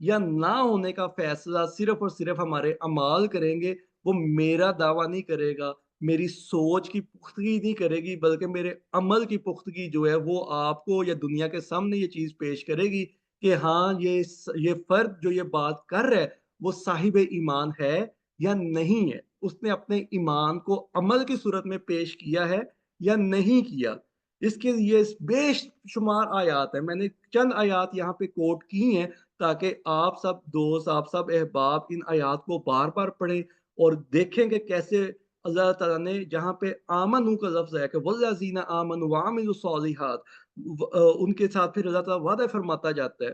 یا نہ ہونے کا فیصلہ صرف اور صرف ہمارے اعمال کریں گے. وہ میرا دعویٰ نہیں کرے گا، میری سوچ کی پختگی نہیں کرے گی، بلکہ میرے عمل کی پختگی جو ہے وہ آپ کو یا دنیا کے سامنے یہ چیز پیش کرے گی کہ ہاں یہ فرد جو یہ بات کر رہا ہے وہ صاحب ایمان ہے یا نہیں ہے، اس نے اپنے ایمان کو عمل کی صورت میں پیش کیا ہے یا نہیں کیا. اس کے لیے بے شمار آیات ہیں، میں نے چند آیات یہاں پہ کوٹ کی ہیں تاکہ آپ سب دوست، آپ سب احباب ان آیات کو بار بار پڑھیں اور دیکھیں کہ کیسے اللہ تعالیٰ نے جہاں پہ آمنو کا لفظ ہے کہ والذین آمنوا وعملوا الصالحات، ان کے ساتھ پھر اللہ تعالیٰ وعدہ فرماتا جاتا ہے.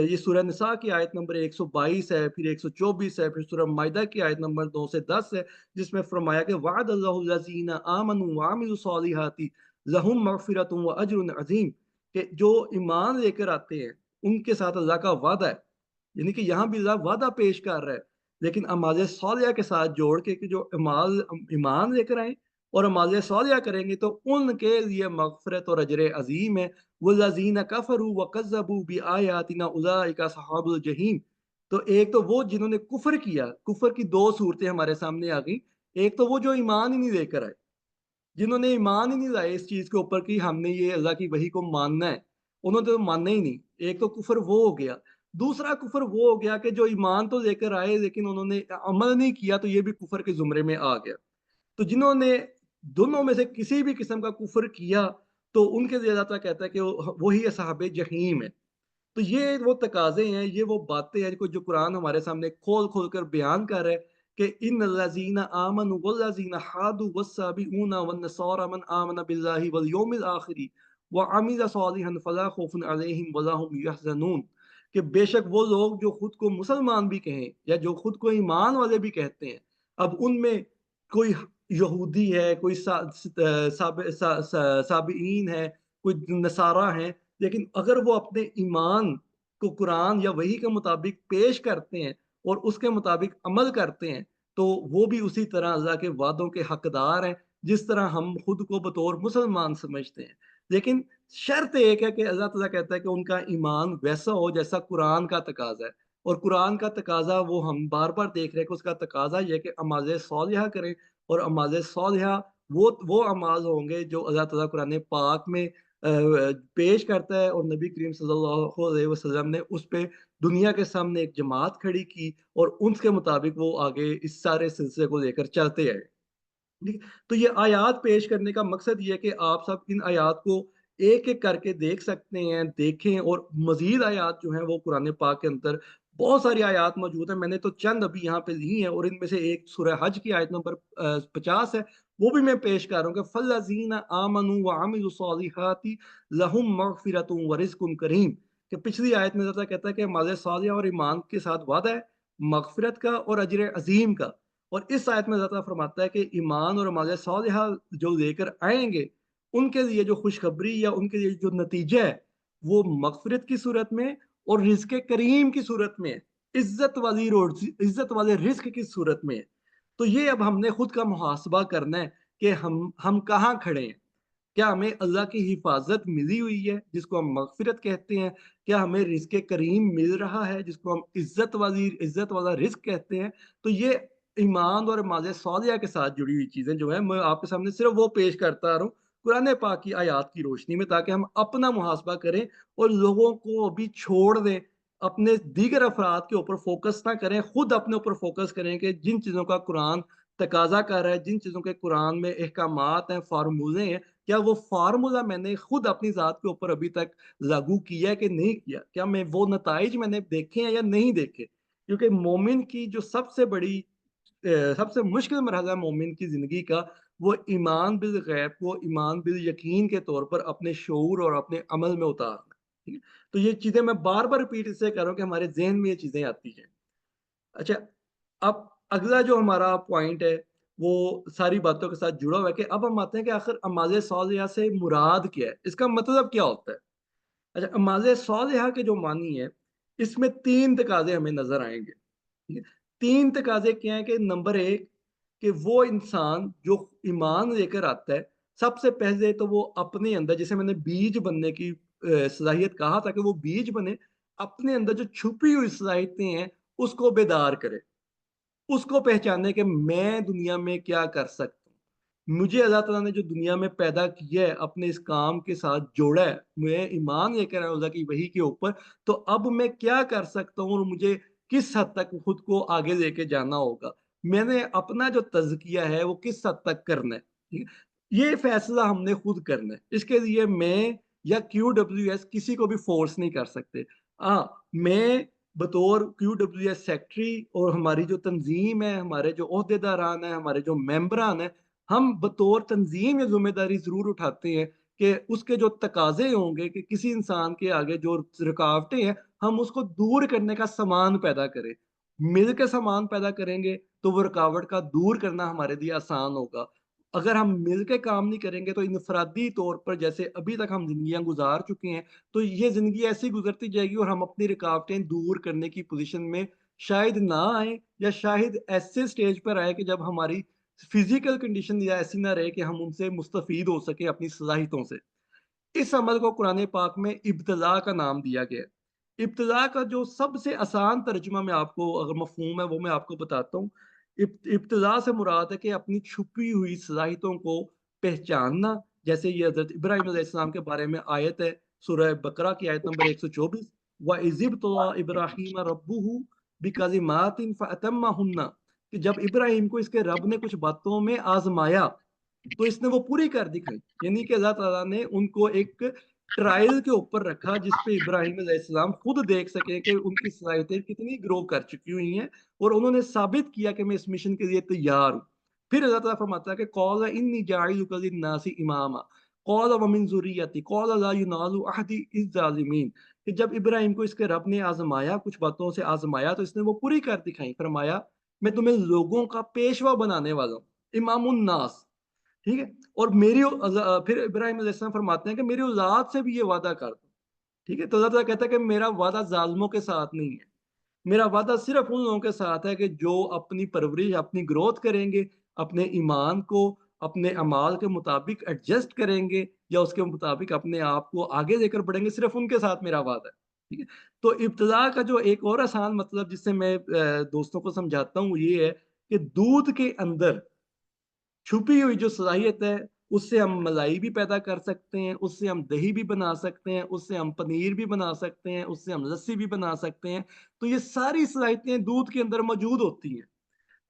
یہ سورہ نساء کی آیت نمبر 122 ہے، پھر 124 ہے، پھر سورہ مائدہ کی آیت نمبر 2 سے 10 ہے، جس میں فرمایا کہ وعد اللہ الذین آمنوا وعملوا الصالحات لہم مغفرۃ و اجر عظیم، کہ جو ایمان لے کر آتے ہیں ان کے ساتھ اللہ کا وعدہ ہے. یعنی کہ یہاں بھی اللہ وعدہ پیش کر رہا ہے، لیکن اعمال صالحہ کے ساتھ جوڑ کے کہ جو ایمان لے کر آئیں اور अमाल सालिहा करेंगे तो उनके लिए मग़फ़िरत और अजर अज़ीम है। वल्लज़ीना कफ़रू व कज़्ज़बू बिआयातिना उलाइका अस्हाबुल जहीम। तो एक तो वो जिन्होंने कुफ़्र किया, कुफ़्र की 2 सूरतें हमारे सामने आ गई। एक तो वो जो ईमान ही नहीं लेकर आए, जिन्होंने ईमान ही नहीं लाए इस चीज़ के ऊपर कि हमने ये अल्लाह की वही को मानना है, उन्होंने तो मानना ही नहीं। एक तो कुफ़्र वो हो गया। दूसरा कुफ़्र वो हो गया कि जो ईमान तो लेकर आए लेकिन उन्होंने अमल नहीं किया, तो ये भी कुफ़्र के ज़ुमरे में आ गया। तो जिन्होंने दोनों में से किसी भी किस्म का कुफ़्र किया, तो उनके लिए अल्लाह ताला कहता है कि वो वही असहाबे जहीम है। तो ये वो तकाज़े हैं, ये वो बातें हैं जो कुरान हमारे सामने खोल-खोल कर बयान कर रहा है कि इन्नल्लज़ीना आमनु वल्लज़ीना हादू वस्साबिऊना वन्नसारा मन आमन बिल्लाहि वल यौमिल आखिरि व अमिला सालिहन फला खौफुन अलैहिम वला हुम यहज़नून। कि बेशक वो लोग जो खुद को मुसलमान भी कहें या जो खुद को ईमान वाले भी कहते हैं, अब उनमें कोई यहूदी है, कोई साबिईन है, कोई नसारा हैं, लेकिन अगर वो अपने ईमान को कुरान या वही के मुताबिक पेश करते हैं और उसके मुताबिक अमल करते हैं, तो वो भी उसी तरह अल्लाह के वादों के हकदार हैं, जिस तरह हम खुद को बतौर मुसलमान समझते हैं। लेकिन शर्त एक है कि अल्लाह ताला कहता है कि उनका ईमान वैसा हो जैसा कुरान का तकाज़ा है, और कुरान का तकाज़ा वो हम बार-बार देख रहे हैं कि उसका तकाज़ा ये है कि अमाल सालिहा करें, और अमाल सालिहा वो अमाल होंगे जो अल्लाह ताला कुरान पाक में पेश करता है, और नबी करीम सल्लल्लाहु अलैहि वसल्लम ने उस पे दुनिया के सामने एक जमात खड़ी की, और उसके मुताबिक वो आगे इस सारे सिलसिले को लेकर चलते आए। ठीक है? तो ये आयात पेश करने का मकसद ये है कि आप सब इन आयात को एक-एक करके देख सकते हैं, देखें, और मज़ीद आयात जो हैं वो कुरान पाक के अंदर बहुत सारी आयात मौजूद हैं। मैंने तो चंद अभी यहाँ पे ली हैं, और इनमें से एक सूरह हज की आयत नंबर 50 है, वो भी मैं पेश कर रहा हूँ कि फल्लज़ीना आमनू व अमिलुस्सॉलिहाति लहुम मग़फ़िरतुन व रिज़्क़ुन करीम। कि पिछली आयत में अल्लाह कहता है कि अमाल सालिहा और ईमान के साथ वादा है, मग़फ़िरत का और अजर अज़ीम का। और इस आयत में अल्लाह ताला फरमाता है कि ईमान और अमाल सालिहा जो लेकर आएँगे, उनके लिए जो खुशखबरी या उनके लिए जो नतीजा है, वो मग़फ़िरत की सूरत में और रिज़्क़ करीम की सूरत में है। इज़्ज़त वाली रोज़ी, इज़्ज़त वाले रिज़्क़ की सूरत में है। तो ये अब हमने खुद का मुहासबा करना है कि हम कहाँ खड़े हैं। क्या हमें अल्लाह की हिफ़ाज़त मिली हुई है, जिसको हम मग़फ़िरत कहते हैं? क्या हमें रिज़्क़ करीम मिल रहा है, जिसको हम इज़्ज़त वाला रिज़्क़ कहते हैं? तो ये ईमान और माज़ सालिहा के साथ जुड़ी हुई चीज़ें जो हैं, मैं आपके सामने सिर्फ़ वो पेश करता आ रहा हूँ, कुरान पाक की आयात की रोशनी में, ताकि हम अपना मुहासबा करें और लोगों को अभी छोड़ दें, अपने दीगर अफ़राद के ऊपर फ़ोकस ना करें, खुद अपने ऊपर फ़ोकस करें कि जिन चीज़ों का कुरान तकाज़ा कर रहा है, जिन चीज़ों के कुरान में अहकामात हैं, फ़ॉर्मूले हैं, क्या वो फ़ॉर्मूला मैंने खुद अपनी ज़ात के ऊपर अभी तक लागू किया है कि नहीं किया? क्या मैं वो नताइज मैंने देखे हैं या नहीं देखे? क्योंकि मोमिन की जो सबसे बड़ी सबसे मुश्किल मरहला मोमिन की ज़िंदगी का, वो ईमान बिल गैब को ईमान बिल यकीन के तौर पर अपने शऊर और अपने अमल में उतारना। ठीक है? तो ये चीज़ें मैं बार-बार रिपीट इसलिए कर रहा हूँ कि हमारे ज़हन में ये चीज़ें आती हैं। अच्छा, अब अगला जो हमारा पॉइंट है, वो सारी बातों के साथ जुड़ा हुआ है कि अब हम आते हैं कि आखिर अमाल सालिहा से मुराद क्या है? इसका मतलब क्या होता है? अच्छा, अमाल सालिहा के जो मानी है, इसमें 3 तकाज़े हमें नज़र आएँगे। ठीक है? 3 तकाज़े क्या हैं कि नंबर 1, कि वो इंसान जो ईमान लेकर आता है, सबसे पहले तो वो अपने अंदर, जैसे मैंने बीज बनने की सलाहियत कहा था कि वो बीज बने, अपने अंदर जो छुपी हुई सलाहियतें हैं, उसको बेदार करे। उसको पहचाने कि मैं दुनिया में क्या कर सकता हूँ। मुझे अल्लाह ताला ने जो दुनिया में पैदा किया है, अपने इस काम के साथ जोड़ा है, मैं ईमान लेकर आया हूँ अल्लाह की वही के ऊपर, तो अब मैं क्या कर सकता हूँ और मुझे किस हद तक खुद को आगे लेके जाना होगा। मैंने अपना जो तज़किया है, वो किस हद तक करना है, ठीक है? ये फैसला हमने खुद करना है। इसके लिए मैं या क्यूडब्ल्यूएस किसी को भी फ़ोर्स नहीं कर सकते। मैं बतौर क्यूडब्ल्यूएस सेक्रेटरी और हमारी जो तंज़ीम है, हमारे जो ओहदेदारान हैं, हमारे जो मेंबरान हैं, हम बतौर तंज़ीम ये ज़िम्मेदारी ज़रूर उठाते हैं कि उसके जो तकाज़े होंगे कि किसी इंसान के आगे जो रुकावटें हैं, हम उसको दूर करने का सामान पैदा करें। मिल के सामान पैदा करेंगे, तो वो रुकावट का दूर करना हमारे लिए आसान होगा। अगर हम मिल के काम नहीं करेंगे, तो इनफ़रादी तौर पर जैसे अभी तक हम ज़िंदगियाँ गुज़ार चुके हैं, तो ये ज़िंदगी ऐसे ही गुज़रती जाएगी और हम अपनी रुकावटें दूर करने की पोज़ीशन में शायद ना आएँ, या शायद ऐसे स्टेज पर आएँ कि जब हमारी फिजिकल कंडीशन या ऐसी ना रहे कि हम उनसे मुस्तफीद हो सके अपनी सलाहियतों से। इस अमल को कुरान पाक में इब्तिला का नाम दिया गया है। इब्तिला का जो सबसे आसान तर्जुमा मैं आपको अगर मफ़हूम है वो मैं आपको बताता हूँ। इब्तिला से मुराद है कि अपनी छुपी हुई सलाहियतों को पहचानना, जैसे ये हज़रत इब्राहीम अलैहिस्सलाम के बारे में आयत है, सूरह बकरा की आयत नंबर 124, व इज़ इब्तला इब्राहीम रब्बुहु बिकलिमातिन फअतम्महुन्ना, कि जब इब्राहीम को इसके रब ने कुछ बातों में आज़माया तो इसने वो पूरी कर दिखाई। यानी कि अल्लाह ताला ने उनको एक ट्रायल के ऊपर रखा जिस पे इब्राहीम अलैहिस्सलाम खुद देख सके कि उनकी सलाहियतें कितनी ग्रो कर चुकी हुई हैं और उन्होंने साबित किया कि मैं इस मिशन के लिए तैयार हूँ। फिर अल्लाह ताला फरमाता है कि क़ाल इन्नी जाइलुका लिन्नासि इमामा, क़ाल व मिन ज़ुर्रिय्यती, क़ाल ला युनालु अहदी इज़्ज़ालिमीन, कि जब इब्राहीम को इसके रब ने आज़माया, कुछ बातों से आज़माया तो इसने वो पूरी कर दिखाई। फरमाया मैं तुम्हें लोगों का पेशवा बनाने वाला हूँ, इमामुन नास। ठीक है? और फिर इब्राहीम अलैहिस्सलाम फरमाते हैं कि मेरी औलाद से भी ये वादा कर दो। ठीक है? तो अल्लाह ताला कहता है कि मेरा वादा ज़ालिमों के साथ नहीं है। मेरा वादा सिर्फ़ उन लोगों के साथ है कि जो अपनी परवरिश, अपनी ग्रोथ करेंगे, अपने ईमान को अपने अमाल के मुताबिक एडजस्ट करेंगे या उसके मुताबिक अपने आप को आगे लेकर बढ़ेंगे, सिर्फ़ उनके साथ मेरा वादा है। ठीक है? तो इब्तिला का जो एक और आसान मतलब जिससे मैं दोस्तों को समझाता हूँ, वो ये है कि दूध के अंदर छुपी हुई जो सलाहियत है, उससे हम मलाई भी पैदा कर सकते हैं, उससे हम दही भी बना सकते हैं, उससे हम पनीर भी बना सकते हैं, उससे हम लस्सी भी बना सकते हैं। तो ये सारी सलाहियतें दूध के अंदर मौजूद होती हैं।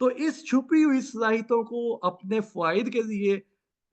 तो इस छुपी हुई सलाहियतों को अपने फ़ायदे के लिए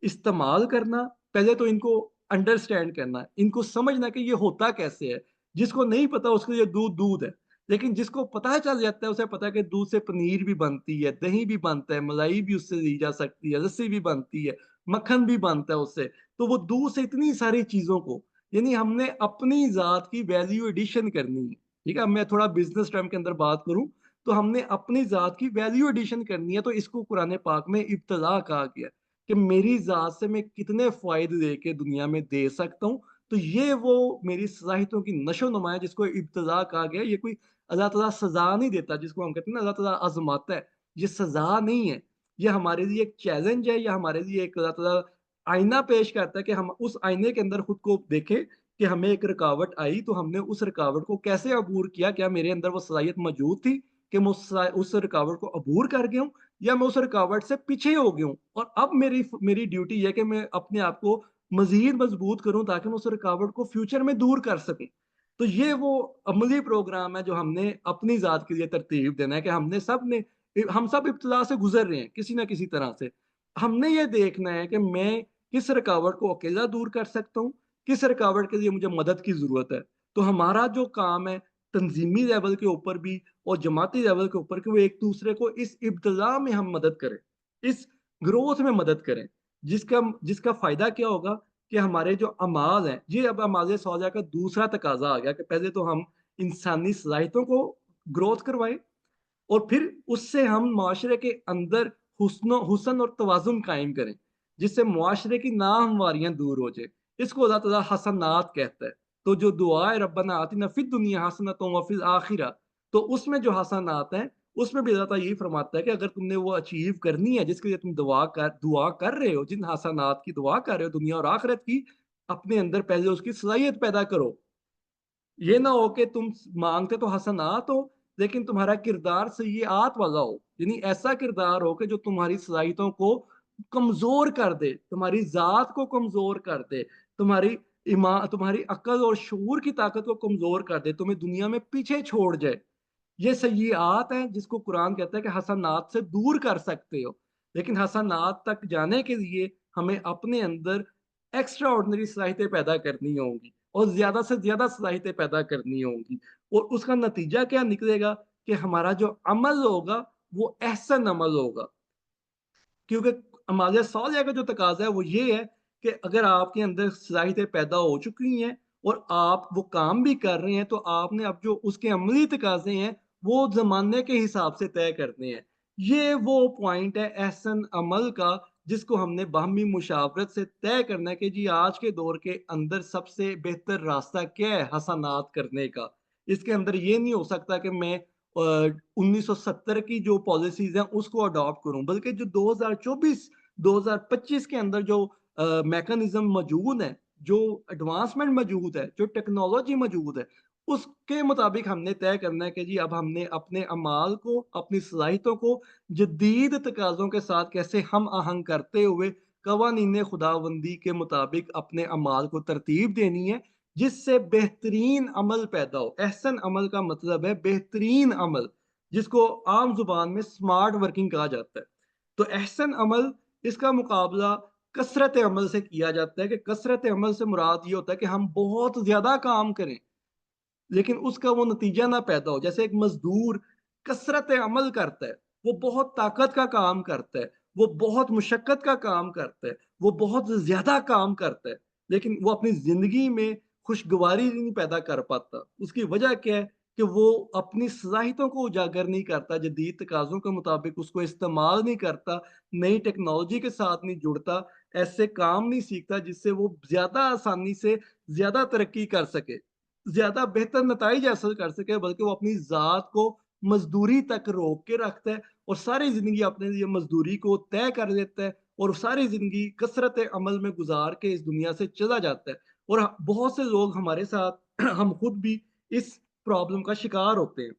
इस्तेमाल करना, पहले तो इनको अंडरस्टैंड करना, इनको समझना कि ये होता कैसे है। जिसको नहीं पता उसके लिए दूध दूध है, लेकिन जिसको पता चल जाता है उसे पता है कि दूध से पनीर भी बनती है, दही भी बनता है, मलाई भी उससे ली जा सकती है, लस्सी भी बनती है, मक्खन भी बनता है उससे। तो वो दूध से इतनी सारी चीज़ों को, यानी हमने अपनी ज़ात की वैल्यू एडिशन करनी है। ठीक है? अब मैं थोड़ा बिज़नेस टर्म के अंदर बात करूँ, तो हमने अपनी ज़ात की वैल्यू एडिशन करनी है, तो इसको कुरान पाक में इब्तिला कहा गया है। कि मेरी ज़ात से मैं कितने फ़ायदे लेके दुनिया में दे सकता हूँ। तो ये वो मेरी सलाहियतों की नशो-नुमा है जिसको इब्तिला कहा गया है। ये कोई अल्लाह ताला सज़ा नहीं देता जिसको हम कहते हैं ना अल्लाह ताला आज़माता है। ये सज़ा नहीं है। ये हमारे लिए एक चैलेंज है, या हमारे लिए एक अल्लाह ताला आईना पेश करता है कि हम उस आईने के अंदर खुद को देखें कि हमें एक रुकावट आई तो हमने उस रुकावट को कैसे अबूर किया? क्या मेरे अंदर वो सलाहियत मौजूद थी कि मैं उस रुकावट को अबूर कर गया हूँ? या मैं उस रुकावट से पीछे हो गया हूँ और अब मेरी ड्यूटी ये है कि मैं अपने आप को मज़ीद मज़बूत करूँ ताकि मैं उस रुकावट को फ्यूचर में दूर कर सकूँ। तो ये वो अमली प्रोग्राम है जो हमने अपनी ज़ात के लिए तरतीब देना है कि हम सब इब्तिला से गुज़र रहे हैं किसी न किसी तरह से। हमने ये देखना है कि मैं किस रुकावट को अकेला दूर कर सकता हूँ, किस रुकावट के लिए मुझे मदद की ज़रूरत है। तो हमारा जो काम है तंज़ीमी लेवल के ऊपर भी और जमाती लेवल के ऊपर कि वो एक-दूसरे को इस इब्तिला में हम मदद करें, इस ग्रोथ में मदद करें। जिसका जिसका फ़ायदा क्या होगा कि हमारे जो अमाल हैं, ये अब अमाल सौदा का दूसरा तकाज़ा आ गया कि पहले तो हम इंसानी सलाहियतों को ग्रोथ करवाएँ और फिर उससे हम माशरे के अंदर हुस्न और तवाज़ुन कायम करें, जिससे मुआशरे की नाहमवारियाँ दूर हो जाए। इसको अल्लाह ताला हसनात कहता है। तो जो दुआ है रब्बना आतिना फिद दुनिया हसनतुम व फिल आखिरा, तो उसमें जो हसनात हैं, उसमें भी अल्लाह ताला यही फरमाता है कि अगर तुमने वो अचीव करनी है जिसके लिए तुम दुआ कर रहे हो, जिन हसनात की दुआ कर रहे हो दुनिया और आखिरत की, अपने अंदर पहले उसकी सलाहियत पैदा करो। ये ना हो कि तुम माँगते तो हसनात हो, लेकिन तुम्हारा किरदार सय्यिआत वाला हो। यानी ऐसा किरदार हो कि जो तुम्हारी सलाहियतों को कमज़ोर कर दे, तुम्हारी ज़ात को कमज़ोर कर दे, तुम्हारी अक्ल और शऊर की ताकत को कमज़ोर कर दे, तुम्हें दुनिया में पीछे छोड़ जाए। ये सय्यिआत हैं जिसको कुरान कहता है कि हसनात से दूर कर सकते हो। लेकिन हसनात तक जाने के लिए हमें अपने अंदर एक्स्ट्रा ऑर्डिनरी सलाहियतें पैदा करनी होंगी और ज़्यादा से ज़्यादा सलाहियतें पैदा करनी होंगी। और उसका नतीजा क्या निकलेगा कि हमारा जो अमल होगा वो अहसन अमल होगा। क्योंकि हमारे सौलिया का जो तकाज़ा है वो ये है कि अगर आपके अंदर सलाहियतें पैदा हो चुकी हैं और आप वो काम भी कर रहे हैं, तो आपने अब जो उसके अमली तकाज़े हैं, वो ज़माने के हिसाब से तय करने हैं। ये वो पॉइंट है अहसन अमल का जिसको हमने बाहमी मुशावरत से तय करना है कि जी आज के दौर के अंदर सबसे बेहतर रास्ता क्या है हसनात करने का। इसके अंदर ये नहीं हो सकता कि मैं 1970 की जो पॉलिसीज हैं उसको अडॉप्ट करूं, बल्कि जो 2024 2025 के अंदर जो मैकेनिज्म मौजूद है, जो एडवांसमेंट मौजूद है, जो टेक्नोलॉजी मौजूद है, उसके मुताबिक हमने तय करना है कि जी अब हमने अपने अमाल को, अपनी सलाहितों को जदीद तकाज़ों के साथ कैसे हम आहंग करते हुए कवानीन खुदाबंदी के मुताबिक अपने अमाल को तरतीब देनी है, जिससे बेहतरीन अमल पैदा हो। एहसन अमल का मतलब है बेहतरीन अमल, जिसको आम जुबान में स्मार्ट वर्किंग कहा जाता है। तो एहसन अमल, इसका मुकाबला कसरत अमल से किया जाता है कि कसरत अमल से मुराद ये होता है कि हम बहुत ज़्यादा काम करें, लेकिन उसका वो नतीजा ना पैदा हो। जैसे एक मज़दूर कसरत अमल करता है, वो बहुत ताकत का काम करता है, वो बहुत मुशक्कत का काम करता है, वो बहुत ज़्यादा काम करता है, लेकिन वो अपनी ज़िंदगी में खुशगवारी नहीं पैदा कर पाता। उसकी वजह क्या है कि वो अपनी सलाहियतों को उजागर नहीं करता, जदीद तकाज़ों के मुताबिक उसको इस्तेमाल नहीं करता, नई टेक्नोलॉजी के साथ नहीं जुड़ता, ऐसे काम नहीं सीखता जिससे वो ज़्यादा आसानी से ज़्यादा तरक्की कर सके, ज़्यादा बेहतर नताइज हासिल कर सके, बल्कि वो अपनी ज़ात को मज़दूरी तक रोक के रखता है और सारी ज़िंदगी अपने लिए मज़दूरी को तय कर देता है और सारी ज़िंदगी कसरत अमल में गुज़ार के इस दुनिया से चला जाता है। और बहुत से लोग हमारे साथ हम खुद भी इस प्रॉब्लम का शिकार होते हैं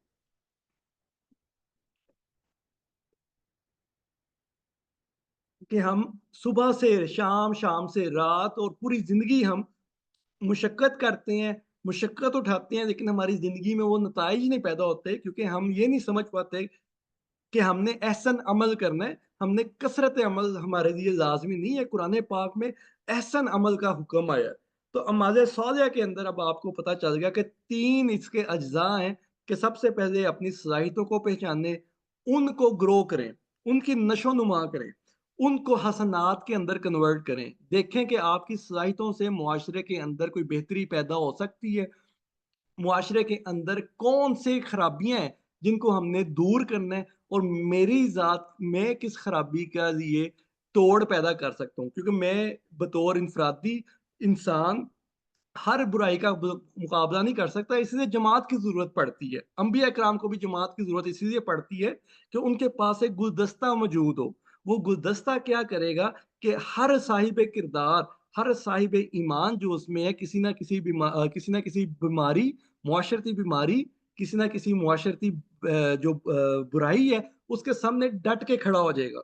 कि हम सुबह से शाम, शाम से रात और पूरी ज़िंदगी हम मुशक्कत करते हैं, मुशक्कत उठाते हैं, लेकिन हमारी ज़िंदगी में वो नताइज नहीं पैदा होते, क्योंकि हम ये नहीं समझ पाते कि हमने एहसन अमल करना है, हमने कसरत अमल हमारे लिए लाज़मी नहीं है। कुरान पाक में एहसन अमल का हुक्म आया है। तो अमाल सालिहा के अंदर अब आपको पता चल गया कि 3 इसके अज्ज़ा हैं कि सबसे पहले अपनी सलाहियतों को पहचानें, उनको ग्रो करें, उनकी नशो-नुमा करें, उनको हसनात के अंदर कन्वर्ट करें। देखें कि आपकी सलाहियतों से मुआशरे के अंदर कोई बेहतरी पैदा हो सकती है। मुआशरे के अंदर कौन सी खराबियाँ हैं जिनको हमने दूर करना है, और मेरी ज़ात में किस खराबी का लिए तोड़ पैदा कर सकता हूँ, क्योंकि मैं बतौर इनफरादी इंसान हर बुराई का मुकाबला नहीं कर सकता, इसलिए जमात की ज़रूरत पड़ती है। अंबिया इकराम को भी जमात की ज़रूरत इसलिए पड़ती है कि उनके पास एक गुलदस्ता मौजूद हो। वो गुलदस्ता क्या करेगा कि हर साहिब किरदार, हर साहिब ईमान जो उसमें है, किसी न किसी बीमारी, मुआशरती बीमारी, किसी न किसी मुआशरती बुराई है, उसके सामने डट के खड़ा हो जाएगा।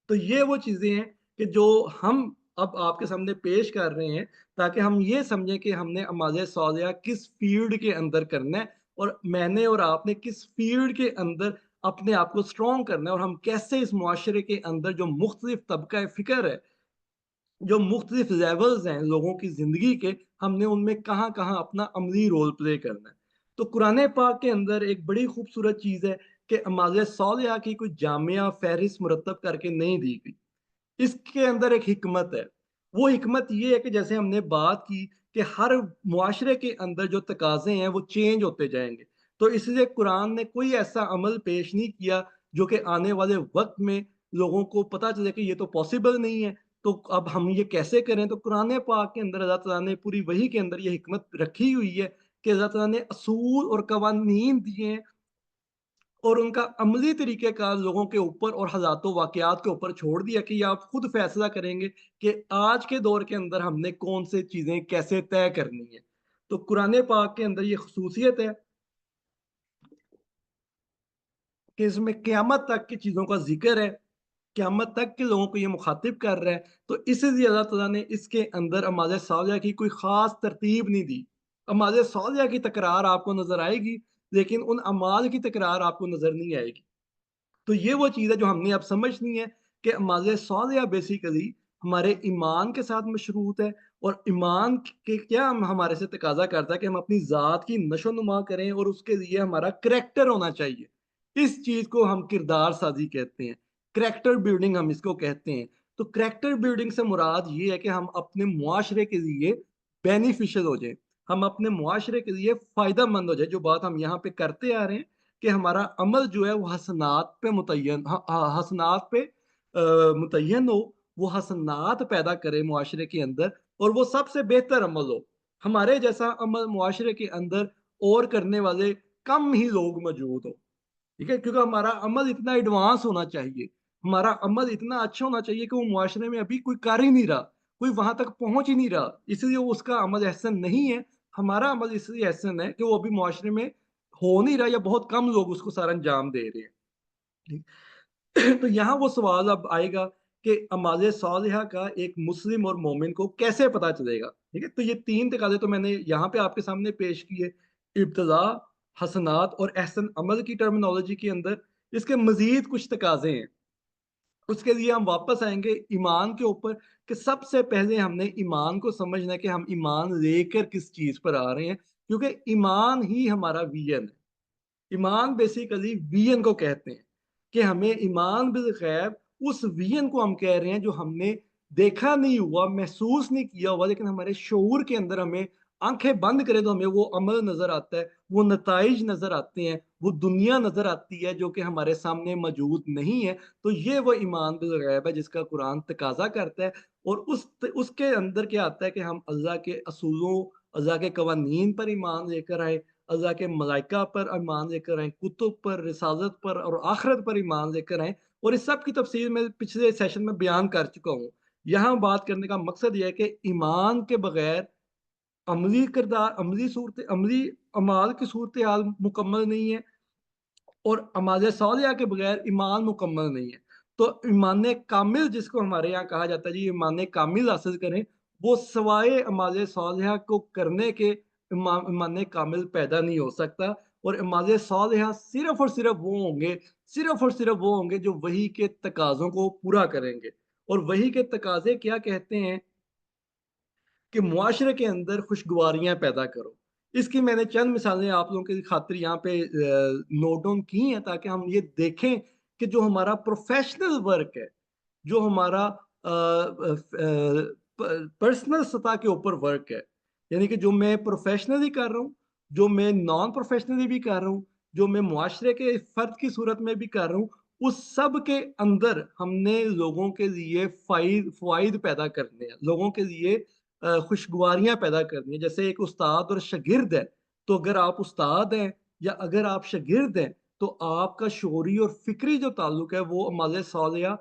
तो ये वो चीज़ें हैं कि जो हम अब आपके सामने पेश कर रहे हैं, ताकि हम ये समझें कि हमने अमाल सालिहा किस फ़ील्ड के अंदर करना है, और मैंने और आपने किस फ़ील्ड के अंदर अपने आप को स्ट्रॉन्ग करना है, और हम कैसे इस मुआशरे के अंदर जो मुख्तलिफ तबका फ़िक्र है, जो मुख्तलिफ लेवल्स हैं लोगों की ज़िंदगी के, हमने उनमें कहाँ-कहाँ अपना अमली रोल प्ले करना है। तो कुरान पाक के अंदर एक बड़ी खूबसूरत चीज़ है कि अमाल सालिहा की कोई जामिया फ़हरिस्त मुरत्तब करके नहीं दी गई। इसके अंदर एक हिकमत है। वो हिकमत ये है कि जैसे हमने बात की कि हर मुआशरे के अंदर जो तकाज़े हैं वो चेंज होते जाएँगे। तो इसलिए कुरान ने कोई ऐसा अमल पेश नहीं किया जो कि आने वाले वक़्त में लोगों को पता चले कि ये तो पॉसिबल नहीं है। तो अब हम ये कैसे करें? तो कुरान पाक के अंदर अल्लाह ताला ने पूरी वही के अंदर ये हिकमत रखी हुई है कि अल्लाह ताला ने असूल और कवानीन दिए हैं, और उनका अमली तरीक़ेकार लोगों के ऊपर और हालातों वाक़यात के ऊपर छोड़ दिया कि आप खुद फ़ैसला करेंगे कि आज के दौर के अंदर हमने कौन से चीज़ें कैसे तय करनी है। तो कुरान पाक के अंदर ये ख़ुसूसियत है कि इसमें क़यामत तक की चीज़ों का ज़िक्र है, क़यामत तक के लोगों को ये मुख़ातिब कर रहा है। तो इसीलिए अल्लाह ताला ने इसके अंदर अमाल सालिहा की कोई ख़ास तरतीब नहीं दी। अमाल सालिहा की तकरार आपको नज़र आएगी, लेकिन उन अमाल की तकरार आपको नज़र नहीं आएगी। तो ये वो चीज़ है जो हमने अब समझनी है कि अमाल सालिहा बेसिकली हमारे ईमान के साथ मशरूत है, और ईमान के क्या हमारे से तकाज़ा करता है कि हम अपनी ज़ात की नशो-नुमा करें, और उसके लिए हमारा करैक्टर होना चाहिए। इस चीज़ को हम किरदार साज़ी कहते हैं, करैक्टर बिल्डिंग हम इसको कहते हैं। तो करैक्टर बिल्डिंग से मुराद ये है कि हम अपने मुआशरे के लिए बेनिफिशियल हो जाएँ, हम अपने मुआशरे के लिए फ़ायदेमंद हो जाएँ। जो बात हम यहाँ पे करते आ रहे हैं कि हमारा अमल जो है वो हसनात पे मुतय्यन हसनात पे मुतय्यन हो, वो हसनात पैदा करे मुआशरे के अंदर, और वो सबसे बेहतर अमल हो। हमारे जैसा अमल मुआशरे के अंदर और करने वाले कम ही लोग मौजूद हों। ठीक है? क्योंकि हमारा अमल इतना एडवांस होना चाहिए, हमारा अमल इतना अच्छा होना चाहिए कि वो मुआशरे में अभी कोई कर ही नहीं रहा, कोई वहाँ तक पहुँच ही नहीं रहा, इसलिए वो उसका अमल एहसन नहीं है। हमारा अमल इसलिए एहसन है कि वो अभी मुआशरे में हो नहीं रहा या बहुत कम लोग उसको सर अंजाम दे रहे हैं। ठीक। तो यहाँ वो सवाल अब आएगा कि अमाल सालिहा का एक मुस्लिम और मोमिन को कैसे पता चलेगा? ठीक है? तो ये 3 तकाज़े तो मैंने यहाँ पे आपके सामने पेश किए। इब्तिला, हसनात और एहसन अमल की टर्मिनोलॉजी के अंदर इसके मज़ीद कुछ तकाज़े हैं। उसके लिए हम वापस आएँगे ईमान के ऊपर कि सबसे पहले हमने ईमान को समझना है कि हम ईमान लेकर किस चीज़ पर आ रहे हैं, क्योंकि ईमान ही हमारा विज़न है। ईमान बेसिकली विजन को कहते हैं कि हमें ईमान बिल गैब उस विजन को हम कह रहे हैं जो हमने देखा नहीं हुआ, महसूस नहीं किया हुआ, लेकिन हमारे शऊर के अंदर हमें आंखें बंद करें तो हमें वो अमल नजर आता है, वो नताइज नजर आते हैं, वो दुनिया नजर आती है जो कि हमारे सामने मौजूद नहीं है। तो ये वो ईमान बिल गैब है जिसका कुरान तकाजा करता है। और उसके अंदर क्या आता है कि हम अल्लाह के असूलों, अल्लाह के कवानीन पर ईमान लेकर आए, अल्लाह के मलाइका पर ईमान लेकर आएँ, कुतुब पर, रिसालत पर और आखिरत पर ईमान लेकर आएँ। और इस सब की तफसील मैं पिछले सेशन में बयान कर चुका हूँ। यहाँ बात करने का मकसद ये है कि ईमान के बगैर अमली अमाल की सूरत हाल मुकम्मल नहीं है और अमाल सालिहा के बगैर ईमान मुकम्मल नहीं है। तो ईमान कामिल जिसको हमारे यहाँ कहा जाता है जी, ईमान कामिल हासिल करें, वो सिवाय अमाल सालिहा को करने के ईमान कामिल पैदा नहीं हो सकता। और अमाल सालिहा सिर्फ़ और सिर्फ़ वो होंगे जो वही के तकाज़ों को पूरा करेंगे। और वही के तकाज़े क्या कहते हैं कि मुआशरे के अंदर खुशगवारियाँ पैदा करो। इसकी मैंने चंद मिसालें आप लोगों की खातिर यहाँ पे नोट डाउन की हैं ताकि हम ये देखें कि जो हमारा प्रोफ़ेशनल वर्क है, जो हमारा पर्सनल सतह के ऊपर वर्क है, यानी कि जो मैं प्रोफ़ेशनली कर रहा हूँ, जो मैं नॉन प्रोफ़ेशनली भी कर रहा हूँ, जो मैं मुआशरे के फ़र्द की सूरत में भी कर रहा हूँ, उस सब के अंदर हमने लोगों के लिए फ़वाइद पैदा करने हैं, लोगों के लिए खुशगवारियाँ पैदा करनी है। जैसे एक उस्ताद और शागिर्द है, तो अगर आप उस्ताद हैं या अगर आप शागिर्द हैं, तो आपका शऊरी और फ़िक्री जो ताल्लुक है वो अमाल सालिहा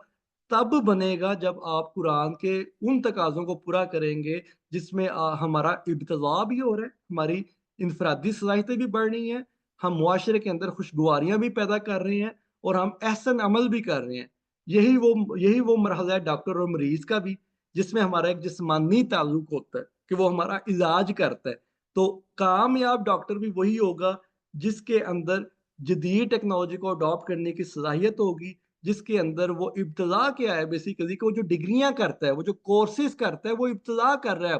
तब बनेगा जब आप कुरान के उन तकाज़ों को पूरा करेंगे जिसमें हमारा इब्तिला भी हो रहा है, हमारी इनफ़रादी सलाहियतें भी बढ़ रही हैं, हम मुआशरे के अंदर खुशगवारियाँ भी पैदा कर रहे हैं और हम एहसन अमल भी कर रहे हैं। यही वो मरहला है डॉक्टर और मरीज़ का भी, जिसमें हमारा एक जिस्मानी ताल्लुक होता है कि वो हमारा इलाज करता है। तो कामयाब डॉक्टर भी वही होगा जिसके अंदर जदीद टेक्नोलॉजी को अडॉप्ट करने की सलाहियत होगी, जिसके अंदर वो इब्तिला क्या है बेसिकली कि वो जो डिग्रियाँ करता है, वो जो कोर्सेज़ करता है, वो इब्तिला कर रहा है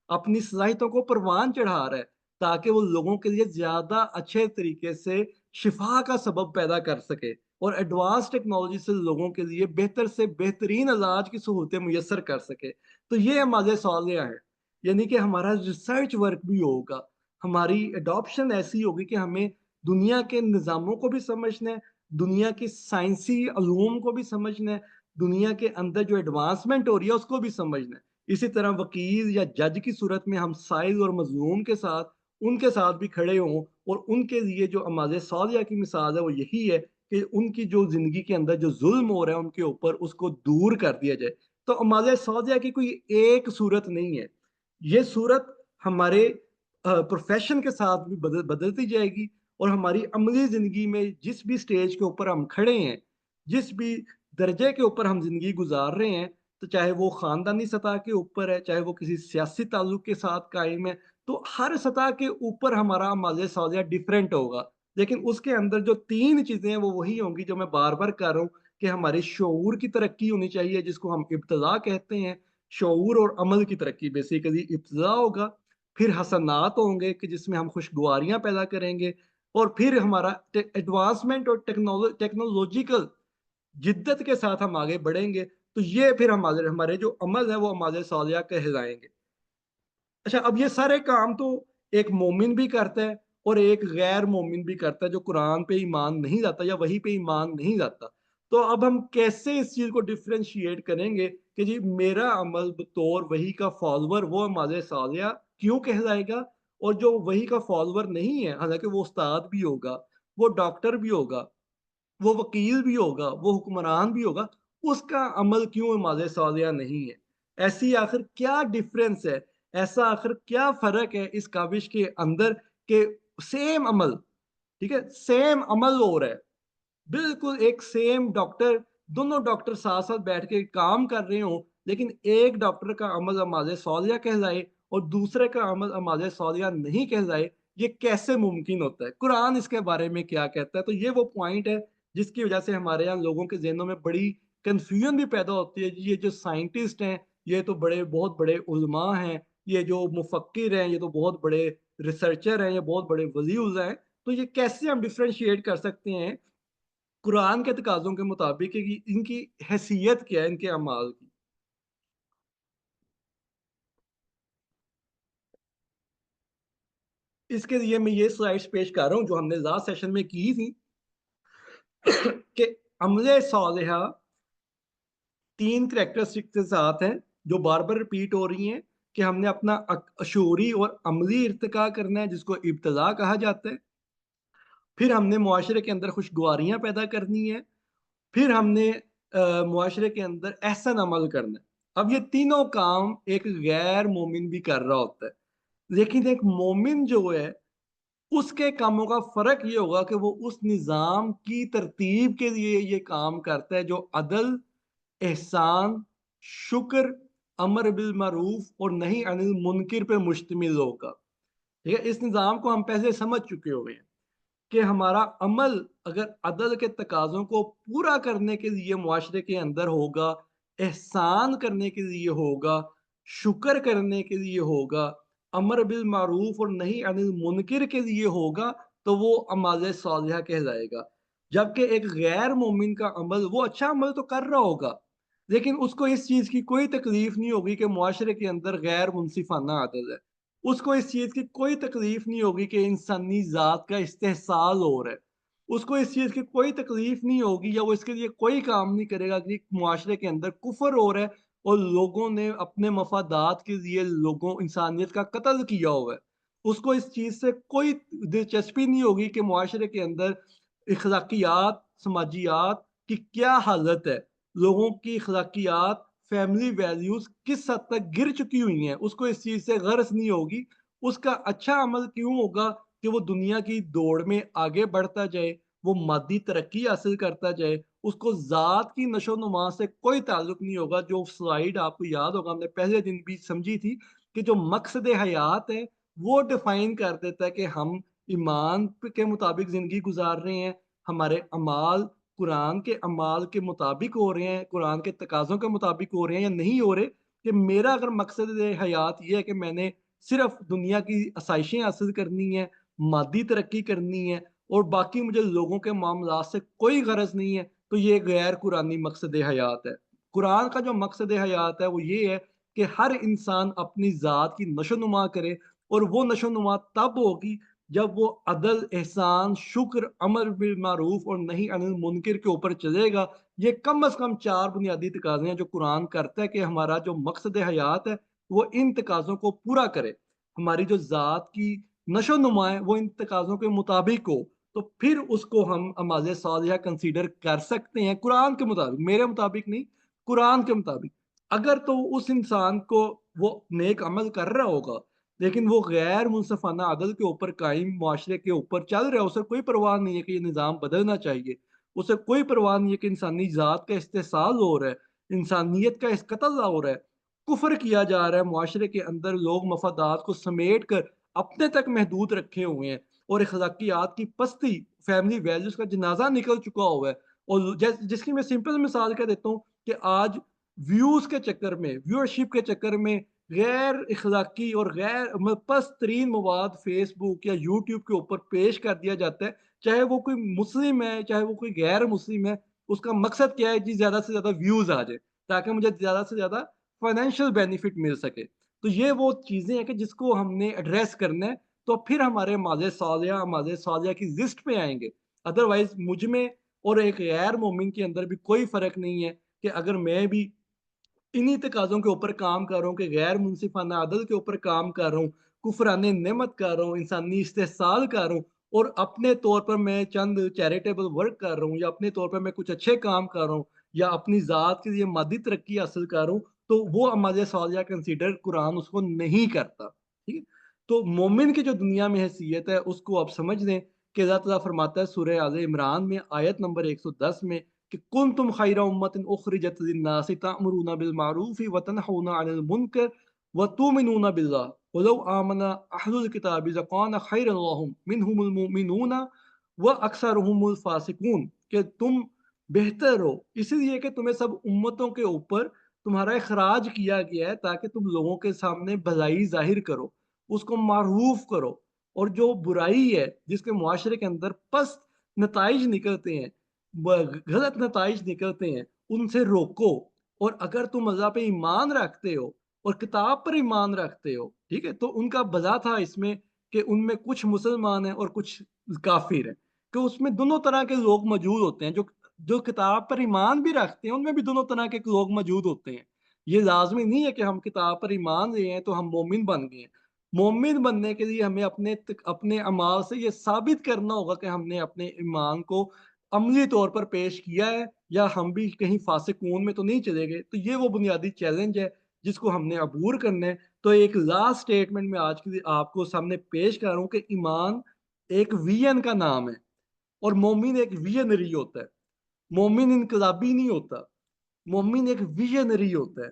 अपनी सलाहियतों को परवान चढ़ा रहा है, ताकि वो लोगों के लिए ज़्यादा अच्छे तरीके से शिफ़ा का सबब पैदा कर सके और एडवांस टेक्नोलॉजी से लोगों के लिए बेहतर से बेहतरीन इलाज की सहूलतें मुयस्सर कर सके। तो ये हमारे सवालिया है, यानी कि हमारा रिसर्च वर्क भी होगा, हमारी एडॉप्शन ऐसी होगी कि हमें दुनिया के निज़ामों को भी समझना है, दुनिया की साइंसी उलूम को भी समझना है, दुनिया के अंदर जो एडवांसमेंट हो रही है उसको भी समझना है। इसी तरह वकील या जज की सूरत में हम साइल और मज़लूम के साथ उनके साथ भी खड़े हों और उनके लिए जो अमाज़ सालिया की मिसाल है वो यही है कि उनकी जो ज़िंदगी के अंदर जो ज़ुल्म हो रहा है उनके ऊपर उसको दूर कर दिया जाए। तो अमाज़ सालिया की कोई एक सूरत नहीं है। ये सूरत हमारे प्रोफ़ेशन के साथ भी बदलती जाएगी और हमारी अमली ज़िंदगी में जिस भी स्टेज के ऊपर हम खड़े हैं, जिस भी दर्जे के ऊपर हम ज़िंदगी गुज़ार रहे हैं, तो चाहे वो ख़ानदानी सतह के ऊपर है, चाहे वो किसी सियासी ताल्लुक के साथ कायम है, तो हर सतह के ऊपर हमारा अमाल सालिया डिफरेंट होगा। लेकिन उसके अंदर जो 3 चीज़ें हैं वो वही होंगी जो मैं बार-बार कह रहा हूँ कि हमारे शऊर की तरक्की होनी चाहिए जिसको हम इब्तिला कहते हैं। शऊर और अमल की तरक्की बेसिकली इब्तिला होगा, फिर हसनात होंगे कि जिसमें हम खुशगवारियाँ पैदा करेंगे और फिर हमारा एडवांसमेंट और टेक्नोलॉजिकल जिद्दत के साथ हम आगे बढ़ेंगे, तो ये फिर हमारे हमारे जो अमल है वो अमाल सालिया कहलाएँगे। अच्छा, अब ये सारे काम तो एक मोमिन भी करता है और एक गैर मोमिन भी करता है जो कुरान पे ईमान नहीं लाता या वही पे ईमान नहीं लाता। तो अब हम कैसे इस चीज़ को डिफरेंशिएट करेंगे कि जी मेरा अमल बतौर वही का फॉलोवर वो अमाल सालिया क्यों कहलाएगा और जो वही का फॉलोवर नहीं है, हालाँकि वो उस्ताद भी होगा, वो डॉक्टर भी होगा, वो वकील भी होगा, वो हुक्मरान भी होगा, उसका अमल क्यों नमाज़ सालिया नहीं है? ऐसी आखिर क्या डिफ़रेंस है? ऐसा आखिर क्या फ़र्क है इस काविश के अंदर कि सेम अमल, ठीक है? सेम अमल हो रहा है। बिल्कुल एक सेम डॉक्टर, दोनों डॉक्टर साथ-साथ बैठ के काम कर रहे हों, लेकिन एक डॉक्टर का अमल अमाज़ सौलिया कहलाए और दूसरे का अमल अमाज़ सौलिया नहीं कहलाए, ये कैसे मुमकिन होता है? कुरान इसके बारे में क्या कहता है? तो ये वो पॉइंट है, जिसकी वजह से हमारे यहाँ लोगों के ज़हनों में बड़ी कन्फ्यूजन भी पैदा होती है। ये जो साइंटिस्ट हैं, ये तो बहुत बड़े उलमा हैं, ये जो मुफक्किर हैं, ये तो बहुत बड़े रिसर्चर हैं, ये बहुत बड़े वली हैं, तो ये कैसे हम डिफरेंशिएट कर सकते हैं कुरान के तकाज़ों के मुताबिक है कि इनकी हैसियत क्या है इनके अमाल की। इसके लिए मैं ये स्लाइड्स पेश कर रहा हूँ जो हमने लास्ट सेशन में की थी कि अमले सालिहा 3 कैरेक्टरिस्टिक के साथ हैं जो बार-बार रिपीट हो रही हैं कि हमने अपना शऊरी और अमली इर्तिका करना है जिसको इब्तिला कहा जाता है। फिर हमने मुआशरे के अंदर खुशगवारियाँ पैदा करनी है। फिर हमने मुआशरे के अंदर एहसन अमल करना है। अब ये तीनों काम एक गैर मोमिन भी कर रहा होता है। लेकिन एक मोमिन जो है, उसके कामों का फ़र्क ये होगा कि वो उस निज़ाम की तरतीब के लिए ये काम करता है जो अदल, एहसान, शुक्र, अमर बिल मारूफ और नही अनिल मुनकिर पे मुश्तमिल होगा। ठीक है? इस निज़ाम को हम पहले समझ चुके हुए हैं। कि हमारा अमल अगर अदल के तकाज़ों को पूरा करने के लिए मुआशरे के अंदर होगा, एहसान करने के लिए होगा, शुक्र करने के लिए होगा, अमर बिल मारूफ और नही अनिल मुनकिर के लिए होगा, तो वो अमाल सालिहा कहलाएगा। जबकि एक गैर मोमिन का अमल, वो अच्छा अमल तो कर रहा होगा, लेकिन उसको इस चीज़ की कोई तकलीफ़ नहीं होगी कि मुआशरे के अंदर गैर मुनसिफ़ाना अदल है। उसको इस चीज़ की कोई तकलीफ़ नहीं होगी कि इंसानी ज़ात का इस्तेहसाल हो रहा है। उसको इस चीज़ की कोई तकलीफ़ नहीं होगी या वो इसके लिए कोई काम नहीं करेगा कि मुआशरे के अंदर कुफ़र हो रहा है और लोगों ने अपने मफ़ादात के लिए लोगों इंसानियत का कत्ल किया हुआ है। उसको इस चीज़ से कोई दिलचस्पी नहीं होगी कि मुआशरे के अंदर अखलाकियात, समाजियात की क्या हालत है। लोगों की अखलाकियात, फैमिली वैल्यूज़ किस हद तक गिर चुकी हुई हैं, उसको इस चीज़ से गरज नहीं होगी। उसका अच्छा अमल क्यों होगा कि वो दुनिया की दौड़ में आगे बढ़ता जाए, वो मादी तरक्की हासिल करता जाए, उसको ज़ात की नशो-नुमा से कोई ताल्लुक नहीं होगा। जो स्लाइड आपको याद होगा हमने पहले दिन भी समझी थी कि जो मकसद हयात है, वो डिफ़ाइन कर देता है कि हम ईमान के मुताबिक ज़िंदगी गुज़ार रहे हैं, हमारे अमाल कुरान के अमाल के मुताबिक हो रहे हैं, कुरान के तकाज़ों के मुताबिक हो रहे हैं या नहीं हो रहे, कि मेरा अगर मकसद हयात ये है कि मैंने सिर्फ़ दुनिया की आसाइशें हासिल करनी है, मादी तरक्की करनी है और बाकी मुझे लोगों के मामलात से कोई गरज नहीं है, तो ये गैर कुरानी मकसद हयात है। कुरान का जो मकसद हयात है वो ये है कि हर इंसान अपनी ज़ात की नशो-नुमा करे और वो नशो-नुमा तब होगी जब वो अदल, एहसान, शुक्र, अमर बिल मारूफ और नही अनिल मुनकिर के ऊपर चलेगा। ये कम से कम 4 बुनियादी तकाज़े हैं जो कुरान करता है कि हमारा जो मकसद हयात है, वो इन तकाज़ों को पूरा करे। हमारी जो ज़ात की नशो-नुमा है, वो इन तकाज़ों के मुताबिक हो, तो फिर उसको हम अमाज़ सालिहा कंसीडर कर सकते हैं कुरान के मुताबिक, मेरे मुताबिक नहीं, कुरान के मुताबिक। अगर तो उस इंसान को वो नेक अमल कर रहा होगा, लेकिन वो गैर मुनसिफ़ाना अदल के ऊपर कायम मुआशरे के ऊपर चल रहा है, उसे कोई परवाह नहीं है कि ये निज़ाम बदलना चाहिए। उसे कोई परवाह नहीं है कि इंसानी ज़ात का इस्तेहसाल हो रहा है, इंसानियत का इस कत्ल हो रहा है, कुफ़्र किया जा रहा है, मुआशरे के अंदर लोग मफ़ादात को समेट कर अपने तक महदूद रखे हुए हैं और अखलाकियात की पस्ती, फैमिली वैल्यूज़ का जनाज़ा निकल चुका हुआ है। और जिसकी मैं सिंपल मिसाल कह देता हूँ कि आज व्यूज़ के चक्कर में, व्यूअरशिप के चक्कर में गैर अखलाकी और गैर पस्त तरीन मवाद फ़ेसबुक या यूट्यूब के ऊपर पेश कर दिया जाता है। चाहे वो कोई मुस्लिम है, चाहे वो कोई गैर मुस्लिम है, उसका मकसद क्या है जी, ज़्यादा से ज़्यादा व्यूज़ आ जाए, ताकि मुझे ज़्यादा से ज़्यादा फ़ाइनेंशियल बेनिफिट मिल सके। तो ये वो चीज़ें हैं कि जिसको हमने एड्रेस करना है, तो फिर हमारे माज़े सालिया की लिस्ट में आएँगे। अदरवाइज़ मुझ में और एक गैर मोमिन के अंदर भी कोई फ़र्क नहीं है कि अगर मैं भी इन्हीं तकाज़ों के ऊपर काम कर रहा हूँ कि गैर मुनसिफ़ाना अदल के ऊपर काम कर रहा हूँ, कुफ़राने नेमत कर रहा हूँ, इंसानी इस्तेहसाल कर रहा हूँ اور اپنے طور پر میں چند چیریٹیبل ورک کر رہا ہوں یا اپنے طور پر میں کچھ اچھے کام کر رہا ہوں یا اپنی ذات کے لیے مادی ترقی حاصل کر رہا ہوں، تو وہ اعمال صالحہ کنسیڈر قرآن اس کو نہیں کرتا، ٹھیک ہے؟ تو مومن کی جو دنیا میں حیثیت ہے اس کو آپ سمجھ لیں کہ اللہ تعالیٰ فرماتا ہے سورہ آل عمران میں آیت نمبر 110 میں کہ کنتم خیر امت اخرجت للناس تأمرون بالمعروف وتنہون عن المنکر وتؤمنون باللہ ولو آمن اہل الکتاب لکان خیرا لهم منہم المؤمنون واکثرهم الفاسقون، کہ تم بہتر ہو اس لیے کہ تمہیں سب امتوں کے اوپر تمہارا اخراج کیا گیا ہے تاکہ تم لوگوں کے سامنے بھلائی ظاہر کرو، اس کو معروف کرو، اور جو برائی ہے جس کے معاشرے کے اندر پست نتائج نکلتے ہیں، غلط نتائج نکلتے ہیں، ان سے روکو۔ اور اگر تم اللہ پہ ایمان رکھتے ہو اور کتاب پر ایمان رکھتے ہو، ٹھیک ہے، تو ان کا بھلا تھا اس میں کہ ان میں کچھ مسلمان ہیں اور کچھ کافر ہیں، کہ اس میں دونوں طرح کے لوگ موجود ہوتے ہیں، جو جو کتاب پر ایمان بھی رکھتے ہیں ان میں بھی دونوں طرح کے لوگ موجود ہوتے ہیں۔ یہ لازمی نہیں ہے کہ ہم کتاب پر ایمان لے ہیں تو ہم مومن بن گئے ہیں۔ مومن بننے کے لیے ہمیں اپنے اعمال سے یہ ثابت کرنا ہوگا کہ ہم نے اپنے ایمان کو عملی طور پر پیش کیا ہے، یا ہم بھی کہیں فاسقون میں تو نہیں چلے گئے۔ تو یہ وہ بنیادی چیلنج ہے جس کو ہم نے عبور کرنا ہے۔ تو ایک لاسٹ سٹیٹمنٹ میں آج کے آپ کو سامنے پیش کر رہا ہوں کہ ایمان ایک وین کا نام ہے، اور مومن ایک ویژنری ہوتا ہے، مومن انقلابی نہیں ہوتا، مومن ایک ویژنری ہوتا ہے،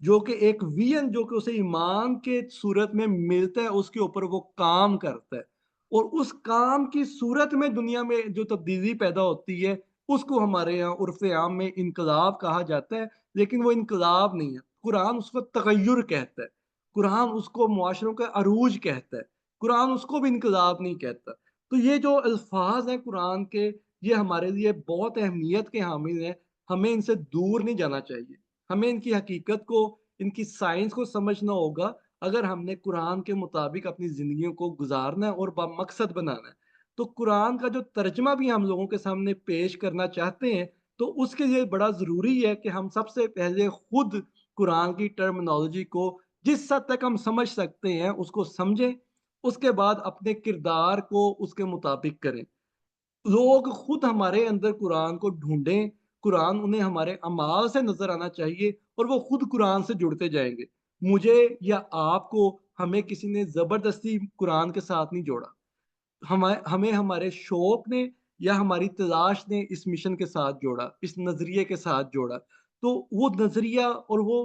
جو کہ ایک ویژن جو کہ اسے ایمان کے صورت میں ملتا ہے اس کے اوپر وہ کام کرتا ہے، اور اس کام کی صورت میں دنیا میں جو تبدیلی پیدا ہوتی ہے اس کو ہمارے یہاں عرف عام میں انقلاب کہا جاتا ہے، لیکن وہ انقلاب نہیں ہے، قرآن اس کو تغیر کہتا ہے، قرآن اس کو معاشروں کا عروج کہتا ہے، قرآن اس کو بھی انقلاب نہیں کہتا۔ تو یہ جو الفاظ ہیں قرآن کے، یہ ہمارے لیے بہت اہمیت کے حامل ہیں، ہمیں ان سے دور نہیں جانا چاہیے، ہمیں ان کی حقیقت کو، ان کی سائنس کو سمجھنا ہوگا اگر ہم نے قرآن کے مطابق اپنی زندگیوں کو گزارنا ہے اور بامقصد بنانا ہے۔ تو قرآن کا جو ترجمہ بھی ہم لوگوں کے سامنے پیش کرنا چاہتے ہیں تو اس کے لیے بڑا ضروری ہے کہ ہم سب سے پہلے خود قرآن کی ٹرمنالوجی کو جس حد تک ہم سمجھ سکتے ہیں اس کو سمجھیں، اس کے بعد اپنے کردار کو اس کے مطابق کریں۔ لوگ خود ہمارے اندر قرآن کو ڈھونڈیں، قرآن انہیں ہمارے اعمال سے نظر آنا چاہیے اور وہ خود قرآن سے جڑتے جائیں گے۔ مجھے یا آپ کو ہمیں کسی نے زبردستی قرآن کے ساتھ نہیں جوڑا، ہمیں ہمارے شوق نے یا ہماری تلاش نے اس مشن کے ساتھ جوڑا، اس نظریے کے ساتھ جوڑا۔ تو وہ نظریہ اور وہ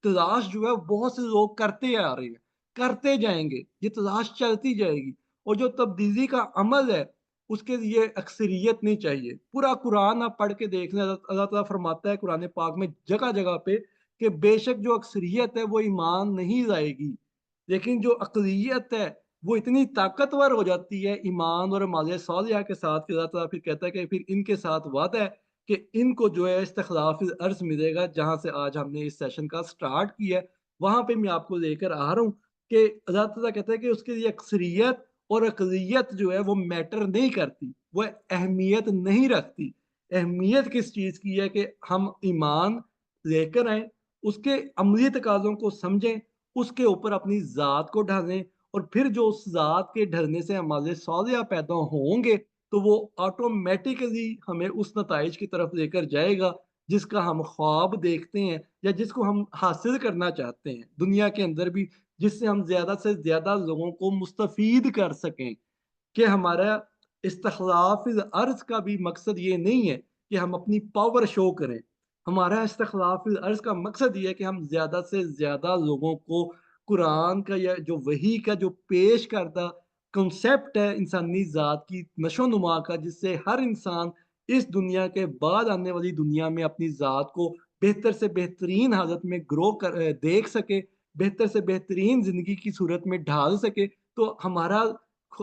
تلاش جو ہے بہت سے لوگ کرتے آ رہے ہیں، کرتے جائیں گے، یہ تلاش چلتی جائے گی، اور جو تبدیلی کا عمل ہے اس کے لیے اکثریت نہیں چاہیے۔ پورا قرآن آپ پڑھ کے دیکھ لیں، اللہ تعالیٰ فرماتا ہے قرآن پاک میں جگہ جگہ پہ کہ بے شک جو اکثریت ہے وہ ایمان نہیں لائے گی، لیکن جو اقلیت ہے وہ اتنی طاقتور ہو جاتی ہے ایمان اور اعمال صالحہ کے ساتھ کہ اللہ تعالیٰ پھر کہتا ہے کہ پھر ان کے ساتھ وعدہ ہے کہ ان کو جو ہے استخلاف الارض ملے گا، جہاں سے آج ہم نے اس سیشن کا سٹارٹ کیا ہے وہاں پہ میں آپ کو لے کر آ رہا ہوں کہ اللہ تعالیٰ کہتا ہے کہ اس کے لیے اکثریت اور اقلیت جو ہے وہ میٹر نہیں کرتی، وہ اہمیت نہیں رکھتی۔ اہمیت کس چیز کی ہے کہ ہم ایمان لے کر آئیں، اس کے عملی تقاضوں کو سمجھیں، اس کے اوپر اپنی ذات کو ڈھالیں، اور پھر جو اس ذات کے ڈھلنے سے ہمارے صالحہ پیدا ہوں گے تو وہ آٹومیٹیکلی ہمیں اس نتائج کی طرف لے کر جائے گا جس کا ہم خواب دیکھتے ہیں یا جس کو ہم حاصل کرنا چاہتے ہیں دنیا کے اندر بھی، جس سے ہم زیادہ سے زیادہ لوگوں کو مستفید کر سکیں۔ کہ ہمارا استخلاف الارض کا بھی مقصد یہ نہیں ہے کہ ہم اپنی پاور شو کریں، ہمارا استخلاف الارض کا مقصد یہ ہے کہ ہم زیادہ سے زیادہ لوگوں کو قرآن کا یا جو وحی کا جو پیش کردہ کنسیپٹ ہے انسانی ذات کی نشو و نما کا، جس سے ہر انسان اس دنیا کے بعد آنے والی دنیا میں اپنی ذات کو بہتر سے بہترین حالت میں گرو کر دیکھ سکے، بہتر سے بہترین زندگی کی صورت میں ڈھال سکے۔ تو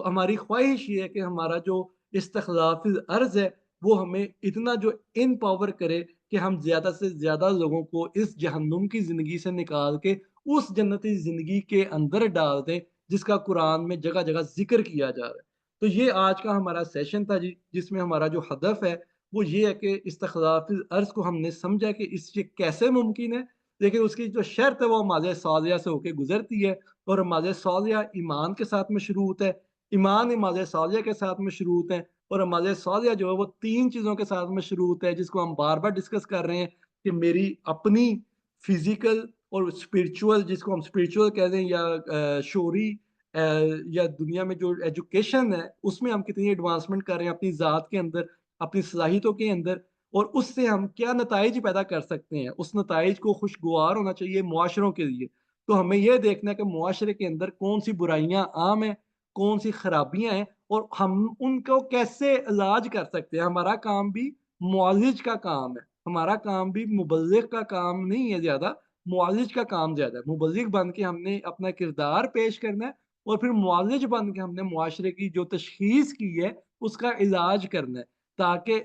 ہماری خواہش یہ ہے کہ ہمارا جو استخلاف الارض ہے وہ ہمیں اتنا جو ان پاور کرے کہ ہم زیادہ سے زیادہ لوگوں کو اس جہنم کی زندگی سے نکال کے اس جنتی زندگی کے اندر ڈال دیں جس کا قرآن میں جگہ جگہ ذکر کیا جا رہا ہے۔ تو یہ آج کا ہمارا سیشن تھا جی، جس میں ہمارا جو ہدف ہے وہ یہ ہے کہ استخلاف الارض کو ہم نے سمجھا کہ اس سے کیسے ممکن ہے، لیکن اس کی جو شرط ہے وہ اعمال صالحہ سے ہو کے گزرتی ہے، اور اعمال صالحہ ایمان کے ساتھ مشروط ہے، ईमान नमाज़ सालिया के साथ मशरूत है और नमाज़ सालिया जो है वो 3 चीज़ों के साथ मशरूत है जिसको हम बार-बार डिस्कस कर रहे हैं कि मेरी अपनी फ़िज़िकल और स्पिरिचुअल जिसको हम स्पिरिचुअल कह दें या शऊरी या दुनिया में जो एजुकेशन है उसमें हम कितनी एडवांसमेंट कर रहे हैं अपनी ज़ात के अंदर, अपनी सलाहियतों के अंदर और उससे हम क्या नताइज पैदा कर सकते हैं। उस नताइज को खुशगवार होना चाहिए मुआशरों के लिए। तो हमें ये देखना है कि मुआशरे के अंदर कौन-सी बुराइयाँ आम हैं, कौन-सी खराबियाँ हैं और हम उनको कैसे इलाज कर सकते हैं। हमारा काम भी मुआलिज का काम है। हमारा काम भी मुबल्लिग का काम नहीं है ज़्यादा, मुआलिज का काम ज़्यादा है। मुबल्लिग बन के हमने अपना किरदार पेश करना है और फिर मुआलिज बन के हमने मुआशरे की जो तशख़ीस की है, उसका इलाज करना है। ताकि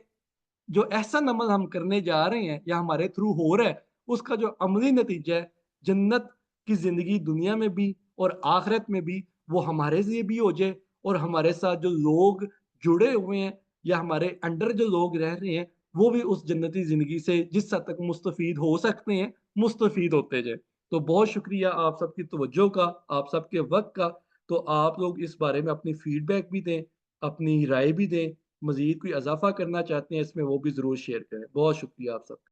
जो एहसन अमल हम करने जा रहे हैं या हमारे थ्रू हो रहा है, उसका जो अमली नतीजा है, जन्नत की ज़िंदगी दुनिया में भी और आखिरत में भी, वो हमारे लिए भी हो जाए और हमारे साथ जो लोग जुड़े हुए हैं या हमारे अंडर जो लोग रह रहे हैं, वो भी उस जन्नती ज़िंदगी से जिस हद तक मुस्तफ़ीद हो सकते हैं, मुस्तफ़ीद होते जाएँ। तो बहुत शुक्रिया आप सबकी तवज्जो का, आप सबके वक़्त का। तो आप लोग इस बारे में अपनी फ़ीडबैक भी दें, अपनी राय भी दें। मज़ीद कोई इज़ाफ़ा करना चाहते हैं इसमें वो भी ज़रूर शेयर करें। बहुत शुक्रिया आप सबका।